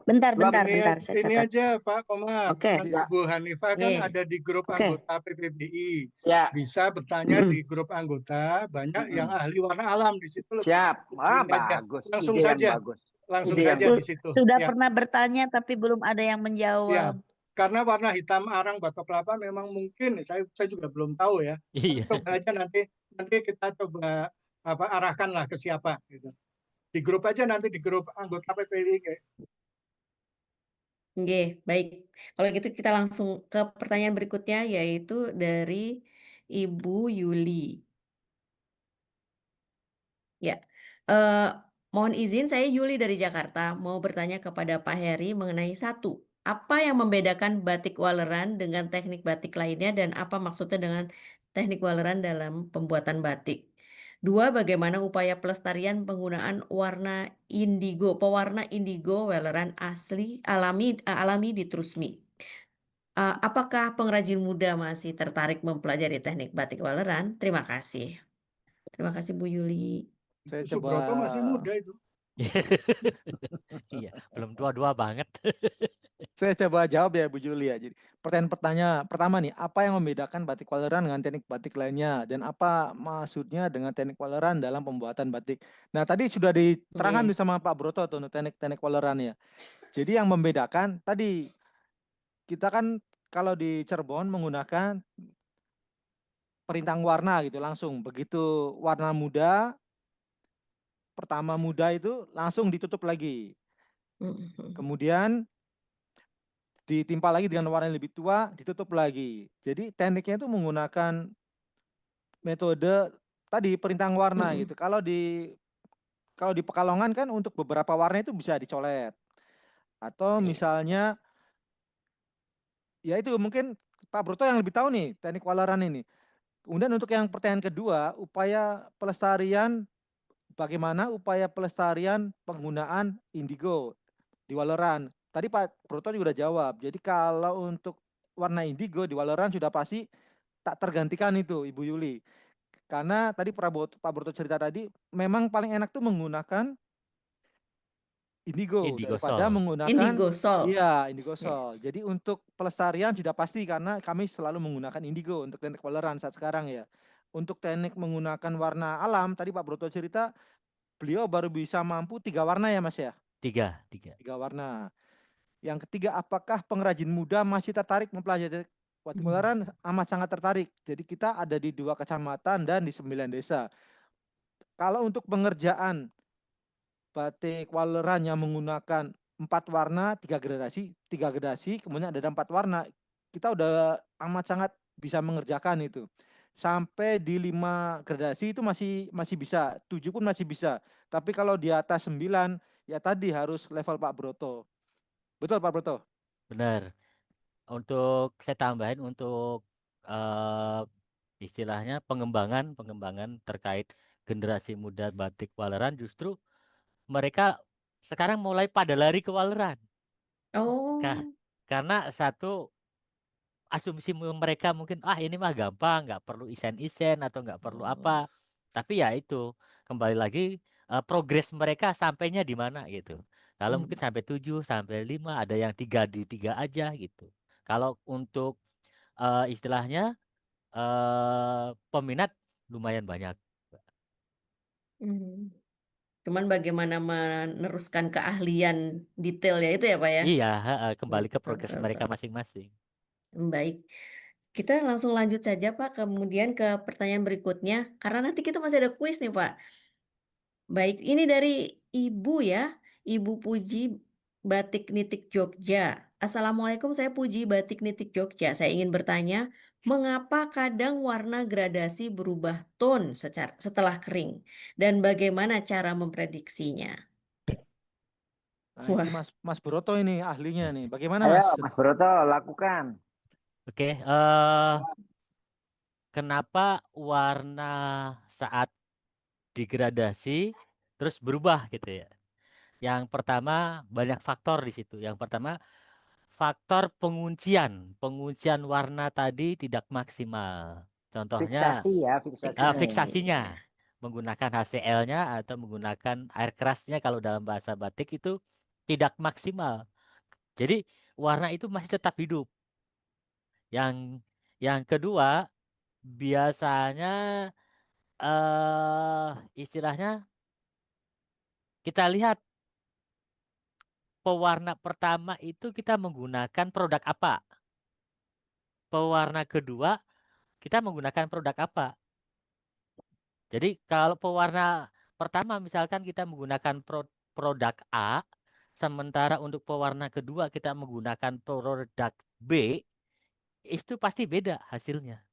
Bentar. Ini aja Pak Komar. Oke. Ibu Hanifah kan ada di grup anggota PPBI. Ya. Bisa bertanya di grup anggota, banyak yang ahli warna alam di situ. Siap. Bagus. Langsung Ide saja. yang bagus. Langsung saja di situ. Sudah pernah bertanya tapi belum ada yang menjawab. Ya. Karena warna hitam arang batok kelapa memang mungkin, saya juga belum tahu ya. Iya. Coba aja nanti kita coba arahkan lah ke siapa gitu. Di grup aja nanti, di grup anggota PPBI. Oke, baik. Kalau gitu kita langsung ke pertanyaan berikutnya, yaitu dari Ibu Yuli. Ya, mohon izin, saya Yuli dari Jakarta mau bertanya kepada Pak Heri mengenai satu, apa yang membedakan batik waleran dengan teknik batik lainnya dan apa maksudnya dengan teknik waleran dalam pembuatan batik? Dua, bagaimana upaya pelestarian penggunaan warna indigo, pewarna indigo waleran alami di Trusmi? Apakah pengrajin muda masih tertarik mempelajari teknik batik waleran? Terima kasih. Terima kasih Bu Yuli. Saya Subroto masih muda itu. Iya, belum tua-tua banget. Saya coba jawab ya Bu Julia. Jadi pertanyaan pertama nih, apa yang membedakan batik waleran dengan teknik batik lainnya dan apa maksudnya dengan teknik waleran dalam pembuatan batik? Nah, tadi sudah diterangkan sama Pak Broto tuh teknik waleran ya. Jadi yang membedakan tadi kita kan kalau di Cirebon menggunakan perintang warna gitu langsung. Begitu warna muda pertama muda itu langsung ditutup lagi. Kemudian ditimpa lagi dengan warna yang lebih tua, ditutup lagi. Jadi tekniknya itu menggunakan metode tadi perintang warna gitu. Kalau di Pekalongan kan untuk beberapa warna itu bisa dicolet. Atau misalnya ya itu mungkin Pak Broto yang lebih tahu nih teknik waleran ini. Kemudian untuk yang pertanyaan kedua, bagaimana upaya pelestarian penggunaan indigo di waleran. Tadi Pak Broto juga udah jawab. Jadi kalau untuk warna indigo di waleran sudah pasti tak tergantikan itu Ibu Yuli. Karena tadi Pak Broto cerita tadi, memang paling enak tuh menggunakan indigo daripada Indigosol. menggunakan Indigosol. iya Ya. indigosol. Jadi untuk pelestarian sudah pasti karena kami selalu menggunakan indigo untuk teknik peleran saat sekarang ya. Untuk teknik menggunakan warna alam tadi Pak Broto cerita beliau baru bisa mampu 3 warna ya Mas ya. 3 warna. Yang ketiga, apakah pengrajin muda masih tertarik mempelajari batik peleran? Amat sangat tertarik. Jadi kita ada di 2 kecamatan dan di 9 desa. Kalau untuk pengerjaan batik waleran yang menggunakan 4 warna, 3 gradasi, kemudian ada 4 warna, kita udah amat sangat bisa mengerjakan itu. Sampai di 5 gradasi itu masih bisa, 7 pun masih bisa. Tapi kalau di atas 9, ya tadi harus level Pak Broto. Betul Pak Broto? Benar. Untuk saya tambahin untuk istilahnya pengembangan terkait generasi muda batik waleran, justru mereka sekarang mulai pada lari ke waleran. Oh. Karena satu asumsi mereka mungkin ini mah gampang, nggak perlu isen-isen atau nggak perlu apa. Tapi ya itu kembali lagi progres mereka sampainya di mana gitu. Kalau mungkin sampai 7, sampai 5, ada yang 3 di 3 aja gitu. Kalau untuk istilahnya peminat lumayan banyak. Cuman bagaimana meneruskan keahlian detail ya itu ya Pak ya? Iya, kembali ke Betul, progres betul, mereka betul. masing-masing. Baik. Kita langsung lanjut saja Pak, kemudian ke pertanyaan berikutnya, karena nanti kita masih ada kuis nih Pak. Baik, ini dari Ibu ya, Ibu Puji Batik Nitik Jogja. Assalamualaikum, saya Puji Batik Nitik Jogja. Saya ingin bertanya, mengapa kadang warna gradasi berubah tone setelah kering? Dan bagaimana cara memprediksinya? Nah, ini Wah, Mas Broto ini ahlinya nih. Bagaimana Ayo Mas? Mas Broto, lakukan. Oke, kenapa warna saat digradasi terus berubah gitu ya? Yang pertama banyak faktor di situ. Yang pertama faktor penguncian warna tadi tidak maksimal. Contohnya Fiksasi ya, fiksasinya. fiksasinya menggunakan HCl-nya atau menggunakan air kerasnya kalau dalam bahasa batik itu tidak maksimal. Jadi warna itu masih tetap hidup. Yang kedua biasanya istilahnya kita lihat pewarna pertama itu kita menggunakan produk apa. Pewarna kedua kita menggunakan produk apa. Jadi kalau pewarna pertama misalkan kita menggunakan produk A, sementara untuk pewarna kedua kita menggunakan produk B, itu pasti beda hasilnya.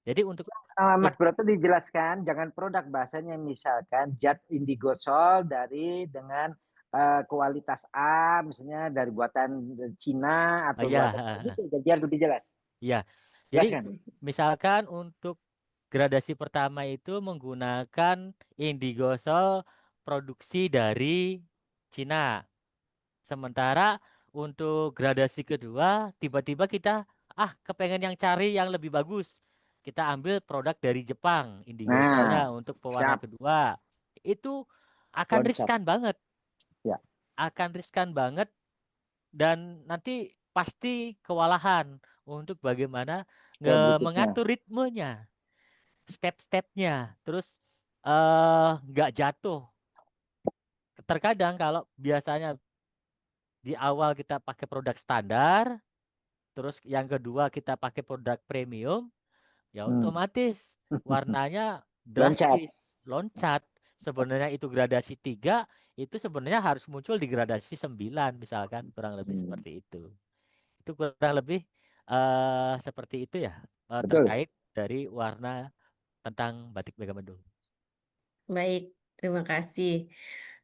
Jadi untuk Mas Broto dijelaskan, jangan produk bahasanya misalkan zat indigosol dengan kualitas A, misalnya dari buatan Cina atau buatan itu, biar lebih jelas. Iya. Jadi misalkan untuk gradasi pertama itu menggunakan indigosol produksi dari Cina. Sementara untuk gradasi kedua tiba-tiba kita kepengen yang cari yang lebih bagus. Kita ambil produk dari Jepang, indigosolnya untuk pewarna kedua. Itu akan riskan banget. Ya. Akan riskan banget dan nanti pasti kewalahan untuk bagaimana mengatur ritmenya, step-stepnya, terus nggak jatuh. Terkadang kalau biasanya di awal kita pakai produk standar, terus yang kedua kita pakai produk premium, ya otomatis warnanya drastis, loncat. Sebenarnya itu gradasi 3, itu sebenarnya harus muncul di gradasi 9 misalkan, kurang lebih seperti itu. Itu kurang lebih seperti itu ya, terkait dari warna tentang batik Megamendung. baik, terima kasih.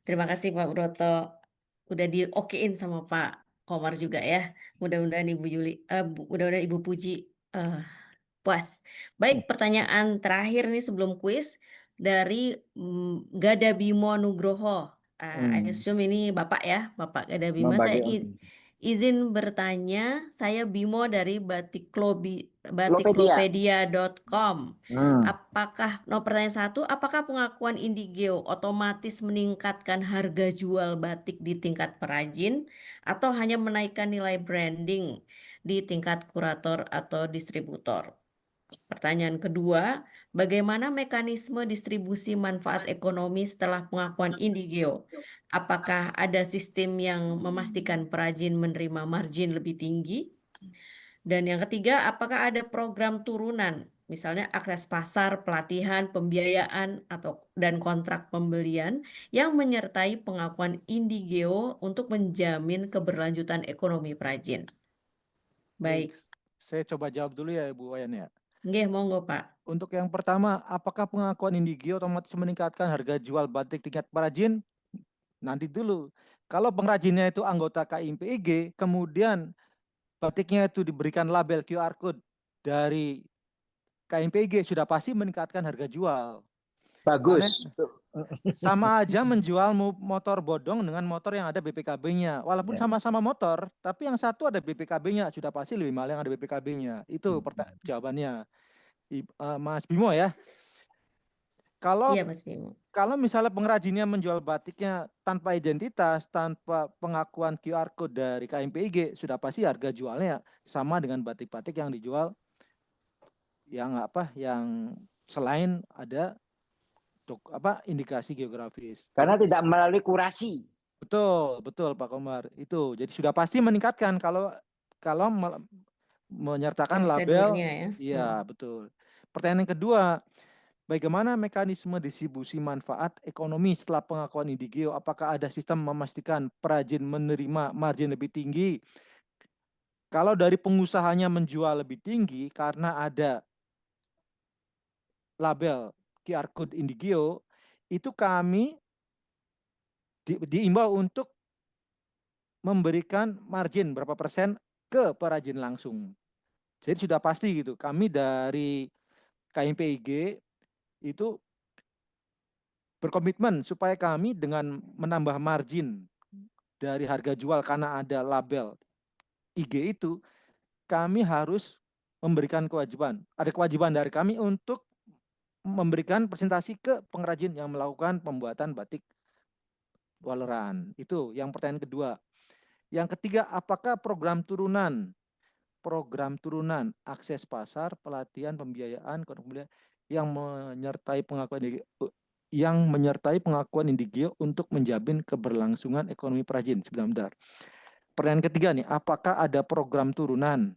Terima kasih Pak Broto. Udah di-okein sama Pak Komar juga ya. Mudah-mudahan mudah-mudahan Ibu Puji puas. Baik, pertanyaan terakhir nih sebelum kuis dari Gada Bimo Nugroho. I assume ini Bapak ya, Bapak Gada Bimo. Izin bertanya, saya Bimo dari Klopedia. batiklopedia.com. Hmm. Pertanyaan 1, apakah pengakuan Indigeo otomatis meningkatkan harga jual batik di tingkat perajin atau hanya menaikkan nilai branding di tingkat kurator atau distributor? Pertanyaan kedua, bagaimana mekanisme distribusi manfaat ekonomi setelah pengakuan Indigeo? Apakah ada sistem yang memastikan perajin menerima margin lebih tinggi? Dan yang ketiga, apakah ada program turunan, misalnya akses pasar, pelatihan, pembiayaan, dan kontrak pembelian yang menyertai pengakuan Indigeo untuk menjamin keberlanjutan ekonomi perajin? Baik, Saya coba jawab dulu ya Bu Wayan ya. nggih, monggo Pak. Untuk yang pertama, apakah pengakuan Indigeo otomatis meningkatkan harga jual batik tingkat perajin? Nanti dulu. Kalau pengrajinnya itu anggota KIMPIG, kemudian batiknya itu diberikan label QR code dari KIMPIG, sudah pasti meningkatkan harga jual. Bagus. Sama aja menjual motor bodong dengan motor yang ada BPKB-nya. Walaupun sama-sama motor, tapi yang satu ada BPKB-nya, sudah pasti lebih mahal yang ada BPKB-nya. Itu jawabannya. Mas Bimo ya. Iya, Mas Bimo. Kalau misalnya pengrajinnya menjual batiknya tanpa identitas, tanpa pengakuan QR code dari KIMPIG, sudah pasti harga jualnya sama dengan batik-batik yang dijual yang selain ada indikasi geografis. Karena tidak melalui kurasi. Betul Pak Komar. Itu jadi sudah pasti meningkatkan kalau menyertakan label. Ya. Iya, betul. Pertanyaan yang kedua, bagaimana mekanisme distribusi manfaat ekonomi setelah pengakuan Indigeo? Apakah ada sistem memastikan perajin menerima margin lebih tinggi? Kalau dari pengusahanya menjual lebih tinggi karena ada label QR code Indigeo, itu kami diimbau untuk memberikan margin berapa persen ke perajin langsung. Jadi sudah pasti gitu. Kami dari KIMPIG itu berkomitmen supaya kami dengan menambah margin dari harga jual karena ada label IG itu, kami harus memberikan kewajiban. Ada kewajiban dari kami untuk memberikan presentasi ke pengrajin yang melakukan pembuatan batik waleran. Itu yang pertanyaan kedua. Yang ketiga, apakah program turunan, akses pasar, pelatihan, pembiayaan, yang menyertai pengakuan Indigeo untuk menjamin keberlangsungan ekonomi perajin? Sebentar. Pertanyaan ketiga nih, apakah ada program turunan?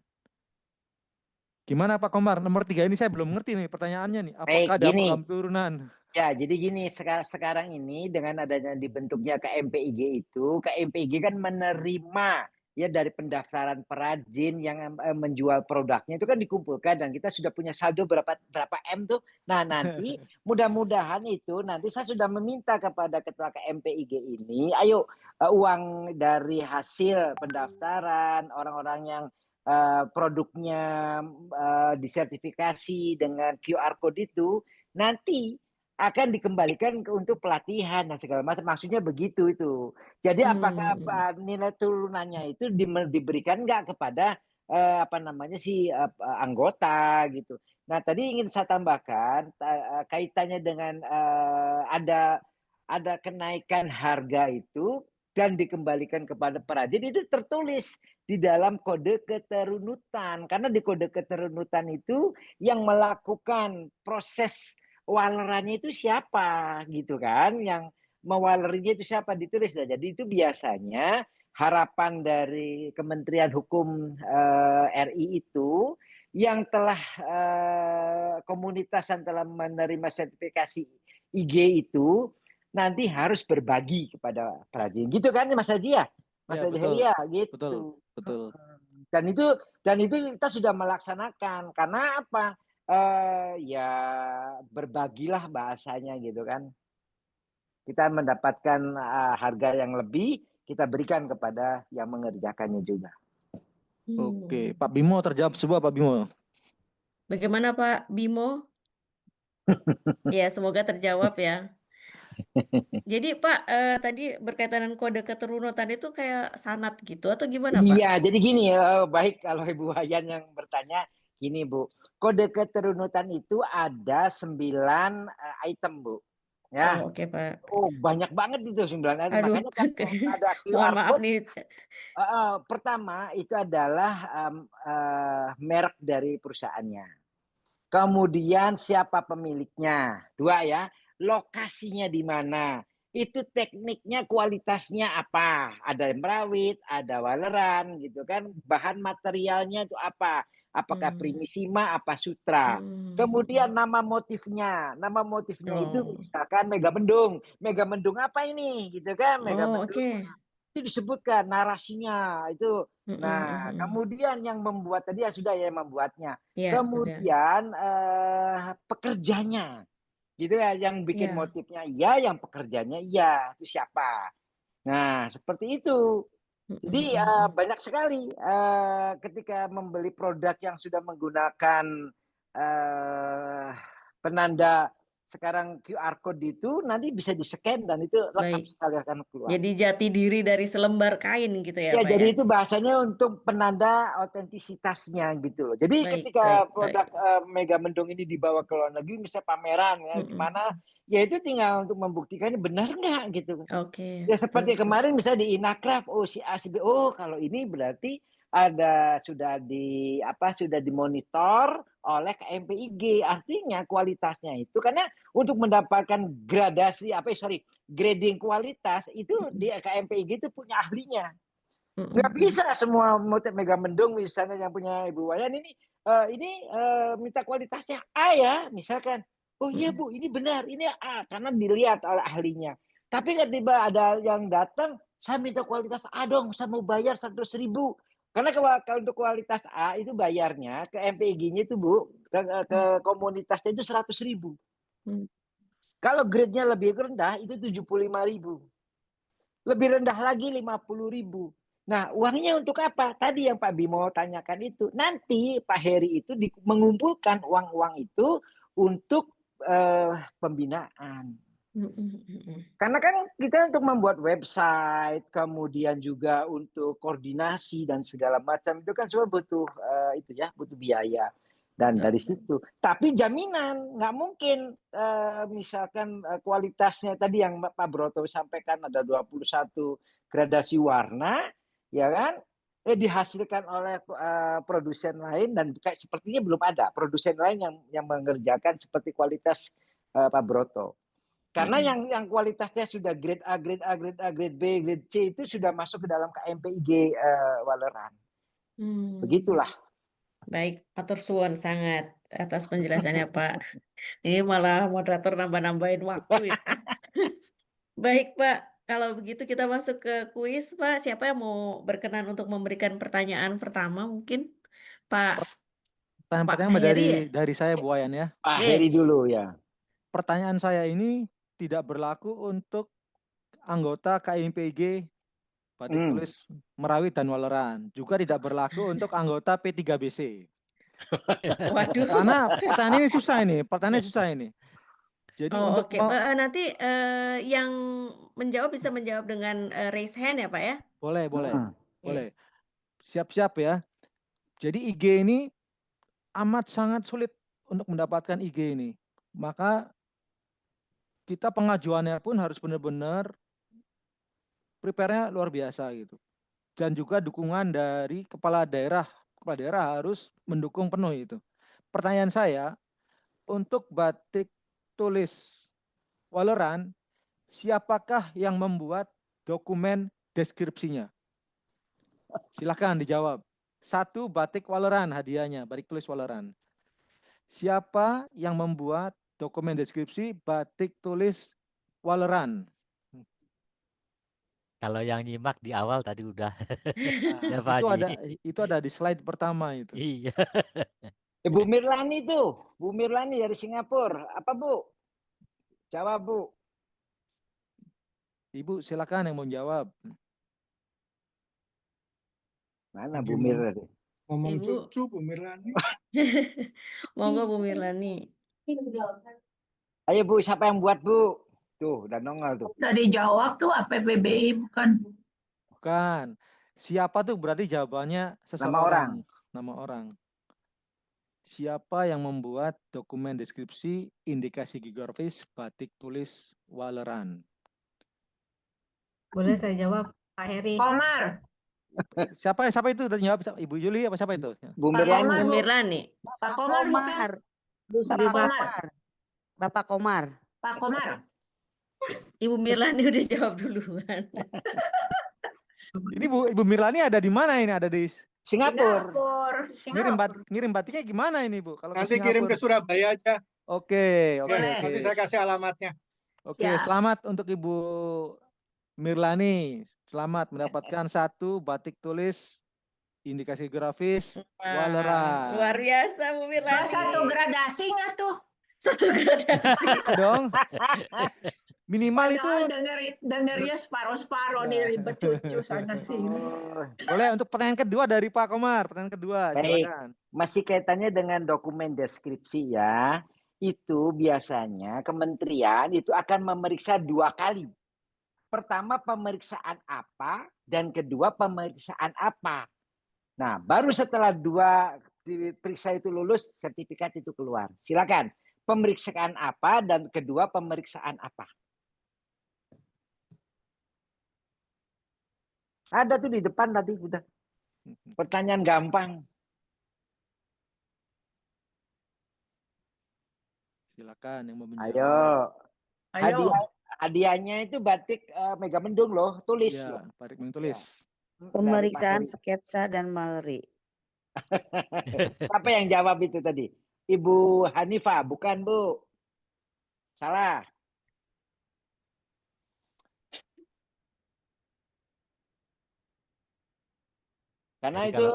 Gimana Pak Komar? Nomor 3 ini saya belum ngerti nih pertanyaannya nih. Apakah ada program turunan? Ya, jadi gini, sekarang ini dengan adanya dibentuknya KMPIG itu, KMPIG kan menerima ya dari pendaftaran perajin yang menjual produknya itu kan dikumpulkan dan kita sudah punya saldo berapa M tuh. Nah, nanti mudah-mudahan itu nanti saya sudah meminta kepada ketua KMPIG ini, ayo uang dari hasil pendaftaran orang-orang yang produknya disertifikasi dengan QR code itu nanti akan dikembalikan untuk pelatihan dan segala macam. Maksudnya begitu itu. Jadi apakah nilai turunannya itu diberikan nggak kepada anggota gitu. Nah, tadi ingin saya tambahkan kaitannya dengan ada kenaikan harga itu dan dikembalikan kepada perajin itu tertulis di dalam kode keterunutan. Karena di kode keterunutan itu yang melakukan proses walerannya itu siapa gitu kan, yang mewalerinya itu siapa ditulis. Nah, jadi itu biasanya harapan dari Kementerian Hukum RI itu yang telah komunitas yang telah menerima sertifikasi IG itu nanti harus berbagi kepada perajin gitu kan Mas Haji ya? Mas Haji ya, gitu. Betul. Dan itu kita sudah melaksanakan karena apa? Ya berbagilah bahasanya gitu kan. Kita mendapatkan harga yang lebih, kita berikan kepada yang mengerjakannya juga. Oke, Pak Bimo terjawab semua Pak Bimo. Bagaimana Pak Bimo? Ya, semoga terjawab ya. Jadi Pak, tadi berkaitan dengan kode keturunan itu kayak sanad gitu atau gimana Pak? Iya, jadi gini baik kalau Ibu Wayan yang bertanya, gini Bu, kode keturunan itu ada 9 item Bu. Ya, Oh, oke Pak. banyak banget itu 9 item. Aduh, Makanya kan ada mohon QR maaf code. nih. Pertama itu adalah merek dari perusahaannya. Kemudian siapa pemiliknya, 2 ya, lokasinya di mana, itu tekniknya kualitasnya apa, ada merawit, ada waleran gitu kan, bahan materialnya itu apa, apakah primisima, apa sutra. Kemudian nama motifnya itu Oh. misalkan Megamendung apa ini gitu kan, Oh, Megamendung oke. itu disebutkan narasinya itu. Nah, kemudian yang membuat tadi sudah ya yang membuatnya. Ya, sudah. Kemudian pekerjanya, gitu ya, yang bikin Iya. motifnya iya, yang pekerjanya iya, itu siapa. Nah, seperti itu. Jadi banyak sekali ketika membeli produk yang sudah menggunakan penanda sekarang QR code itu nanti bisa di-scan dan itu lengkap Baik. sekali akan keluar. Jadi jati diri dari selembar kain gitu ya, Ya, Pak jadi ya? itu bahasanya untuk penanda otentisitasnya gitu loh. Jadi Baik, ketika baik, produk Megamendung ini dibawa ke luar negeri, misalnya pameran ya, gimana, ya itu tinggal untuk membuktikannya benar nggak gitu. Oke, Ya betul, seperti betul. kemarin misalnya di Inakraf, si A, si B, kalau ini berarti sudah dimonitor oleh KMPIG, artinya kualitasnya itu karena untuk mendapatkan grading kualitas itu di KMPIG itu punya ahlinya. Nggak bisa semua motif Megamendung misalnya yang punya Ibu Wayan ini minta kualitasnya A ya, misalkan. Oh iya Bu, ini benar, ini A karena dilihat oleh ahlinya. Tapi tiba ada yang datang, saya minta kualitas A dong, saya mau bayar 100.000. Karena kalau untuk kualitas A itu bayarnya ke MPIG-nya itu Bu, ke komunitasnya itu 100.000. Kalau grade-nya lebih rendah itu 75.000. Lebih rendah lagi 50.000. Nah, uangnya untuk apa? Tadi yang Pak Bimo tanyakan itu. Nanti Pak Heri itu mengumpulkan uang-uang itu untuk pembinaan. Karena kan kita untuk membuat website, kemudian juga untuk koordinasi dan segala macam itu kan semua butuh butuh biaya. Dan dari situ, tapi jaminan nggak mungkin misalkan kualitasnya tadi yang Pak Broto sampaikan ada 21 gradasi warna, ya kan? Dihasilkan oleh produsen lain dan kayak sepertinya belum ada produsen lain yang mengerjakan seperti kualitas Pak Broto. Karena yang kualitasnya sudah grade A, grade A, grade A, grade B, grade C itu sudah masuk ke dalam KMPIG Waleran. Begitulah. Baik, atur suwun sangat atas penjelasannya Pak. Ini malah moderator nambah-nambahin waktu ya. Baik Pak, kalau begitu kita masuk ke kuis Pak. Siapa yang mau berkenan untuk memberikan pertanyaan pertama mungkin? Pak Pertanyaan Heri ya? dari saya Bu Wayan ya. Pak Heri dulu ya. Pertanyaan saya ini tidak berlaku untuk anggota KMPIG Batik Tulis Merawi dan Waleran. Juga tidak berlaku untuk anggota P3BC. Waduh. Karena pertanyaan ini susah ini. Jadi untuk nanti yang menjawab bisa menjawab dengan raise hand ya Pak ya? Boleh. Siap-siap ya. Jadi IG ini amat sangat sulit untuk mendapatkan IG ini. Maka kita pengajuannya pun harus benar-benar prepare-nya luar biasa gitu. Dan juga dukungan dari kepala daerah harus mendukung penuh itu. Pertanyaan saya, untuk batik tulis Waleran, siapakah yang membuat dokumen deskripsinya? Silakan dijawab. 1 batik Waleran hadiahnya, batik tulis Waleran. Siapa yang membuat dokumen deskripsi batik tulis Waleran? Kalau yang nyimak di awal tadi udah. Ya, itu ada di slide pertama itu. Iya. Bu Mirlani tuh, Bu Mirlani dari Singapura. Apa Bu? Jawab Bu. Ibu silakan yang mau jawab. Mana Bu Mirlani? Ngomong cucu Bu Mirlani. Monggo Bu Mirlani. Ayo Bu, siapa yang buat Bu? Tuh, udah nongol tuh. Udah dijawab tuh APBBI bukan? Bukan. Siapa tuh berarti jawabannya Nama orang. seseorang. Nama orang. Siapa yang membuat dokumen deskripsi indikasi geografis batik tulis Waleran? Boleh saya jawab, Pak Heri? Komar. Siapa itu jawab? Ibu Yuli apa siapa itu? Bu Pak Mirlani. Komar, Bu Bu. Mirlani. Pak Komar bukan? Komar. Bu Sri Pak Komar. Bapak. Bapak Komar. Pak Komar. Ibu Mirlani udah jawab duluan. Ini Ibu Mirlani ada di mana ini? Ada di Singapura. ngirim batiknya gimana ini Bu? Kalau Nanti kirim ke Surabaya aja. Oke. Nanti saya kasih alamatnya. Oke, Ya. selamat untuk Ibu Mirlani. Selamat mendapatkan 1 batik tulis indikasi geografis Waleran. Luar biasa Bu Mirlani. Satu gradasi nggak tuh? Satu gradasi. Dong. Minimal itu dengernya separuh-separuh nih ribet cucu sana sini. boleh. Untuk pertanyaan kedua dari Pak Komar. Pertanyaan kedua, Baik. silakan. Masih kaitannya dengan dokumen deskripsi ya. Itu biasanya kementerian itu akan memeriksa 2 kali. Pertama pemeriksaan apa dan kedua pemeriksaan apa. Nah, baru setelah 2 diperiksa itu lulus, sertifikat itu keluar. Silakan. Pemeriksaan apa dan kedua pemeriksaan apa. Ada tuh di depan tadi udah. Pertanyaan gampang. Silakan yang mau menjawab. Ayo. Hadiahnya itu batik Mega Mendung loh, tulis Ya, loh. batik menulis. Pemeriksaan sketsa dan maleri. Siapa yang jawab itu tadi? Ibu Hanifah, bukan Bu? Salah. Karena Jadi itu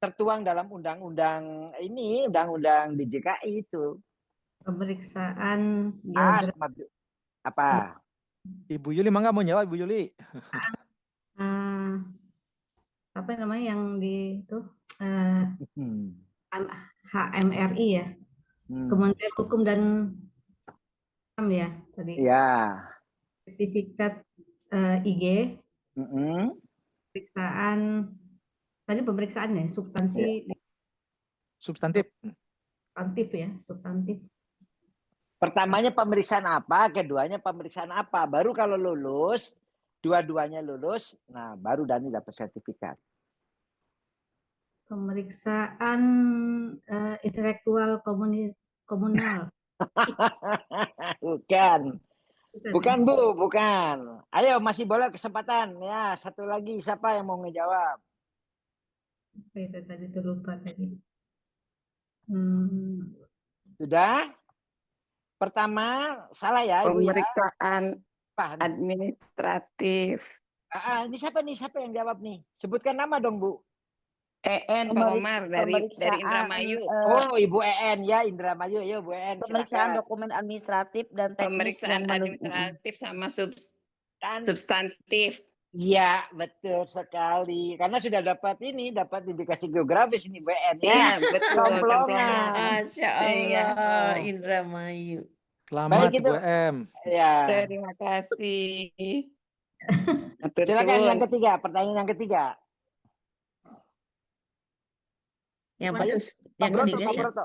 tertuang dalam undang-undang ini, undang-undang di DJKI itu. Pemeriksaan Apa? Ibu Yuli, mangga mau jawab Ibu Yuli? Apa namanya yang di itu HMRI ya, Kementerian Hukum dan HAM ya tadi. Ya. Sertifikat IG. Pemeriksaan tadi pemeriksaan ya substansi. Substantif. Substantif ya, substantif. Pertamanya pemeriksaan apa, keduanya pemeriksaan apa. Baru kalau lulus, dua-duanya lulus, nah baru Dani dapat sertifikat. Pemeriksaan intelektual komunal. Bukan. Bukan Bu, bukan. Ayo masih boleh kesempatan. Ya, satu lagi siapa yang mau ngejawab? Saya tadi terlupa tadi. Sudah? Pertama, salah ya Ibu ya. Pemeriksaan administratif. Ini siapa nih? Siapa yang jawab nih? Sebutkan nama dong Bu. Pak Komar dari Indramayu. Oh, Ibu EN ya, Indramayu. Yo, Bu EN. Pemeriksaan dokumen administratif dan teknis. Pemeriksaan administratif sama substantif. Iya, betul sekali. Karena sudah dapat indikasi geografis ini Bu EN ya. Betul. Complongan. Masya Allah, Indramayu. Selamat Baik, Bu M. Ya. Terima kasih. Silakan yang ketiga, pertanyaan yang ketiga. Yang ketiga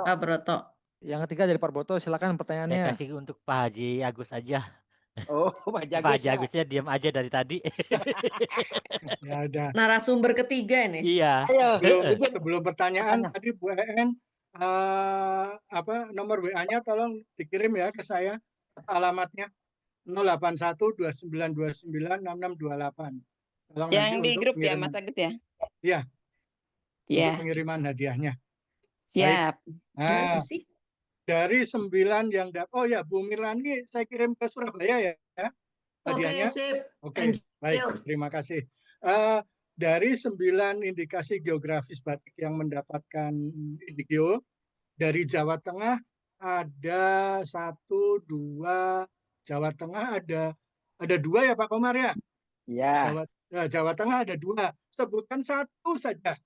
Pak Broto. Yang ketiga dari Pak Broto, silakan pertanyaannya. Saya kasih untuk Pak Haji Agus aja. Oh, Pak Haji Agusnya diam aja dari tadi. Ya ada. Narasumber ketiga nih. Iya. Sebelum pertanyaan tadi Bu EN, nomor WA-nya tolong dikirim ya ke saya, alamatnya 08129296628. Tolong yang nanti di untuk grup ya Mas Agus ya? Iya. Ya. Untuk pengiriman hadiahnya. Siap. Nah, dari 9 yang oh ya Bu Mirlani saya kirim ke Surabaya ya hadiahnya. Oke, baik, terima kasih. Dari 9 indikasi geografis batik yang mendapatkan indigio dari Jawa Tengah ada 1, 2, Jawa Tengah ada 2 ya Pak Komar ya? Iya. Jawa Tengah ada 2. Sebutkan 1 saja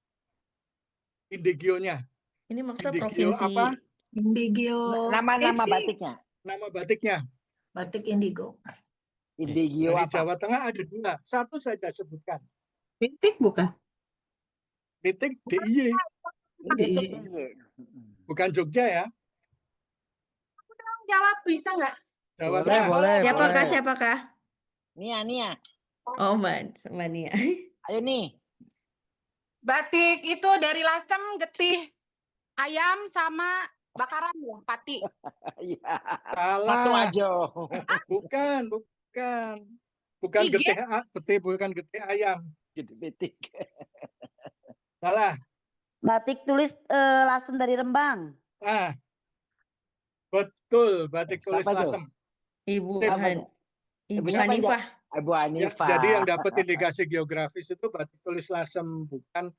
indigionya. Ini maksudnya Indigio provinsi apa? Indigio. Nama batiknya. Nama batiknya. batik indigo. Indigio Dari apa? Jawa Tengah ada 2, satu saja sebutkan. Pitik bukan? Pitik DIY, Pitik Di DIY. bukan Jogja ya. Jawab bisa nggak? Jawa Boleh, Tengah. boleh, Siapakah, boleh. siapakah? Nia. Oh, Mbak Nia. Ayo nih. Batik itu dari lasem, getih, ayam sama bakaran ya, pati. Iya. Salah. Satu aja. Bukan. Ige? Bukan getih ayam. Gitu pitik. Salah. Batik tulis lasem dari Rembang. Betul, batik tulis Siapa tuh? lasem. Ibu Sip. Ibu siapa yang Hanifah. Ibu Ya, Hanifah. jadi yang dapat indikasi geografis itu batik tulis lasem, bukan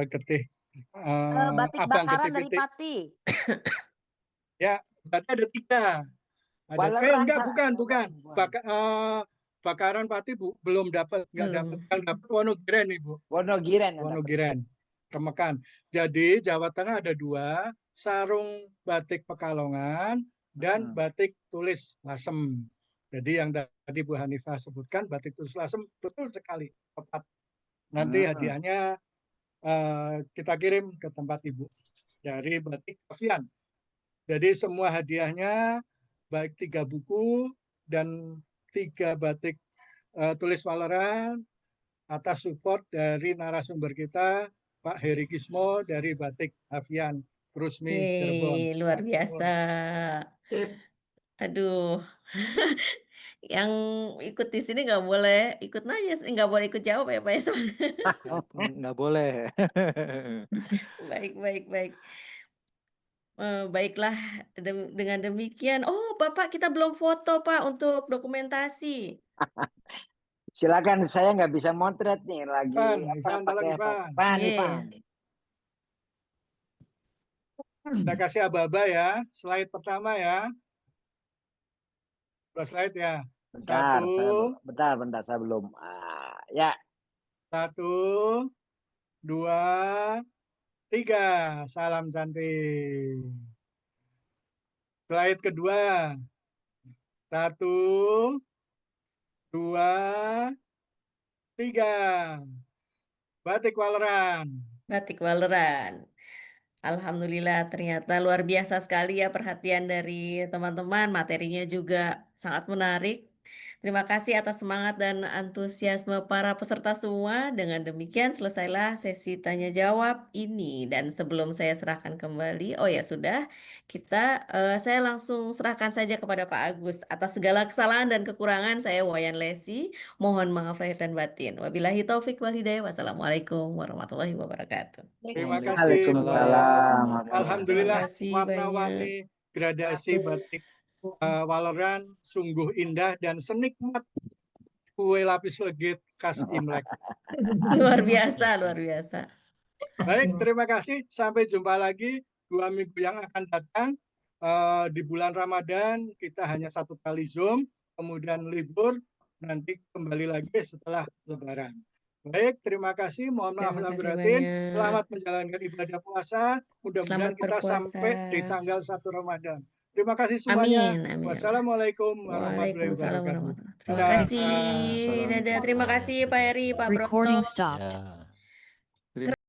getih Batik abang bakaran getih dari pitik. Pati. Ya, berarti ada 3. Waleran Bukan. Bakaran Pati belum dapat, nggak dapat. Yang dapat Wonogiren, Ibu. Wonogiren. Wonogiren, Kemekan. Jadi Jawa Tengah ada 2, sarung batik Pekalongan dan batik tulis lasem. Jadi yang tadi Bu Hanifah sebutkan batik tulis lasem betul sekali, tepat. Nanti hadiahnya kita kirim ke tempat Ibu dari Batik Avian. Jadi semua hadiahnya baik 3 buku dan 3 batik tulis Waleran atas support dari narasumber kita Pak Heri Kismo dari Batik Avian Rusmi Cirebon. Luar biasa. Aduh. Yang ikut di sini nggak boleh ikut nanya, nggak boleh ikut jawab ya Pak ya. Nggak boleh. Baik. Baiklah, dengan demikian. Oh, Bapak, kita belum foto Pak untuk dokumentasi. Silakan, saya nggak bisa motret nih lagi. Ivan. Kita kasih aba-aba ya. Slide pertama ya. 2 slide ya. Bentar, saya belum. Ya. 1, 2, 3. Salam cantik. Slide kedua. 1, 2, 3. Batik Waleran. Alhamdulillah, ternyata luar biasa sekali ya perhatian dari teman-teman. Materinya juga sangat menarik. Terima kasih atas semangat dan antusiasme para peserta semua. Dengan demikian selesailah sesi tanya jawab ini. Dan sebelum saya serahkan kembali, saya langsung serahkan saja kepada Pak Agus. Atas segala kesalahan dan kekurangan, saya Wayan Lesi. Mohon maaf lahir dan batin. Wabillahi taufik wal hidayah. Wassalamualaikum warahmatullahi wabarakatuh. Terima kasih. Waalaikumsalam. Alhamdulillah, Terima kasih warna-warni gradasi batik Waleran sungguh indah dan senikmat kue lapis legit khas Imlek. Luar biasa. Baik, terima kasih. Sampai jumpa lagi 2 minggu yang akan datang. Di bulan Ramadan kita hanya 1 kali Zoom, kemudian libur, nanti kembali lagi setelah Lebaran. Baik, terima kasih. Mohon maaf lahir batin. Selamat menjalankan ibadah puasa. Mudah-mudahan kita sampai di tanggal 1 Ramadan. Terima kasih semuanya. Amin. Wassalamualaikum warahmatullahi wabarakatuh. Terima kasih. Dadah. Terima kasih Pak Eri, Pak Broto.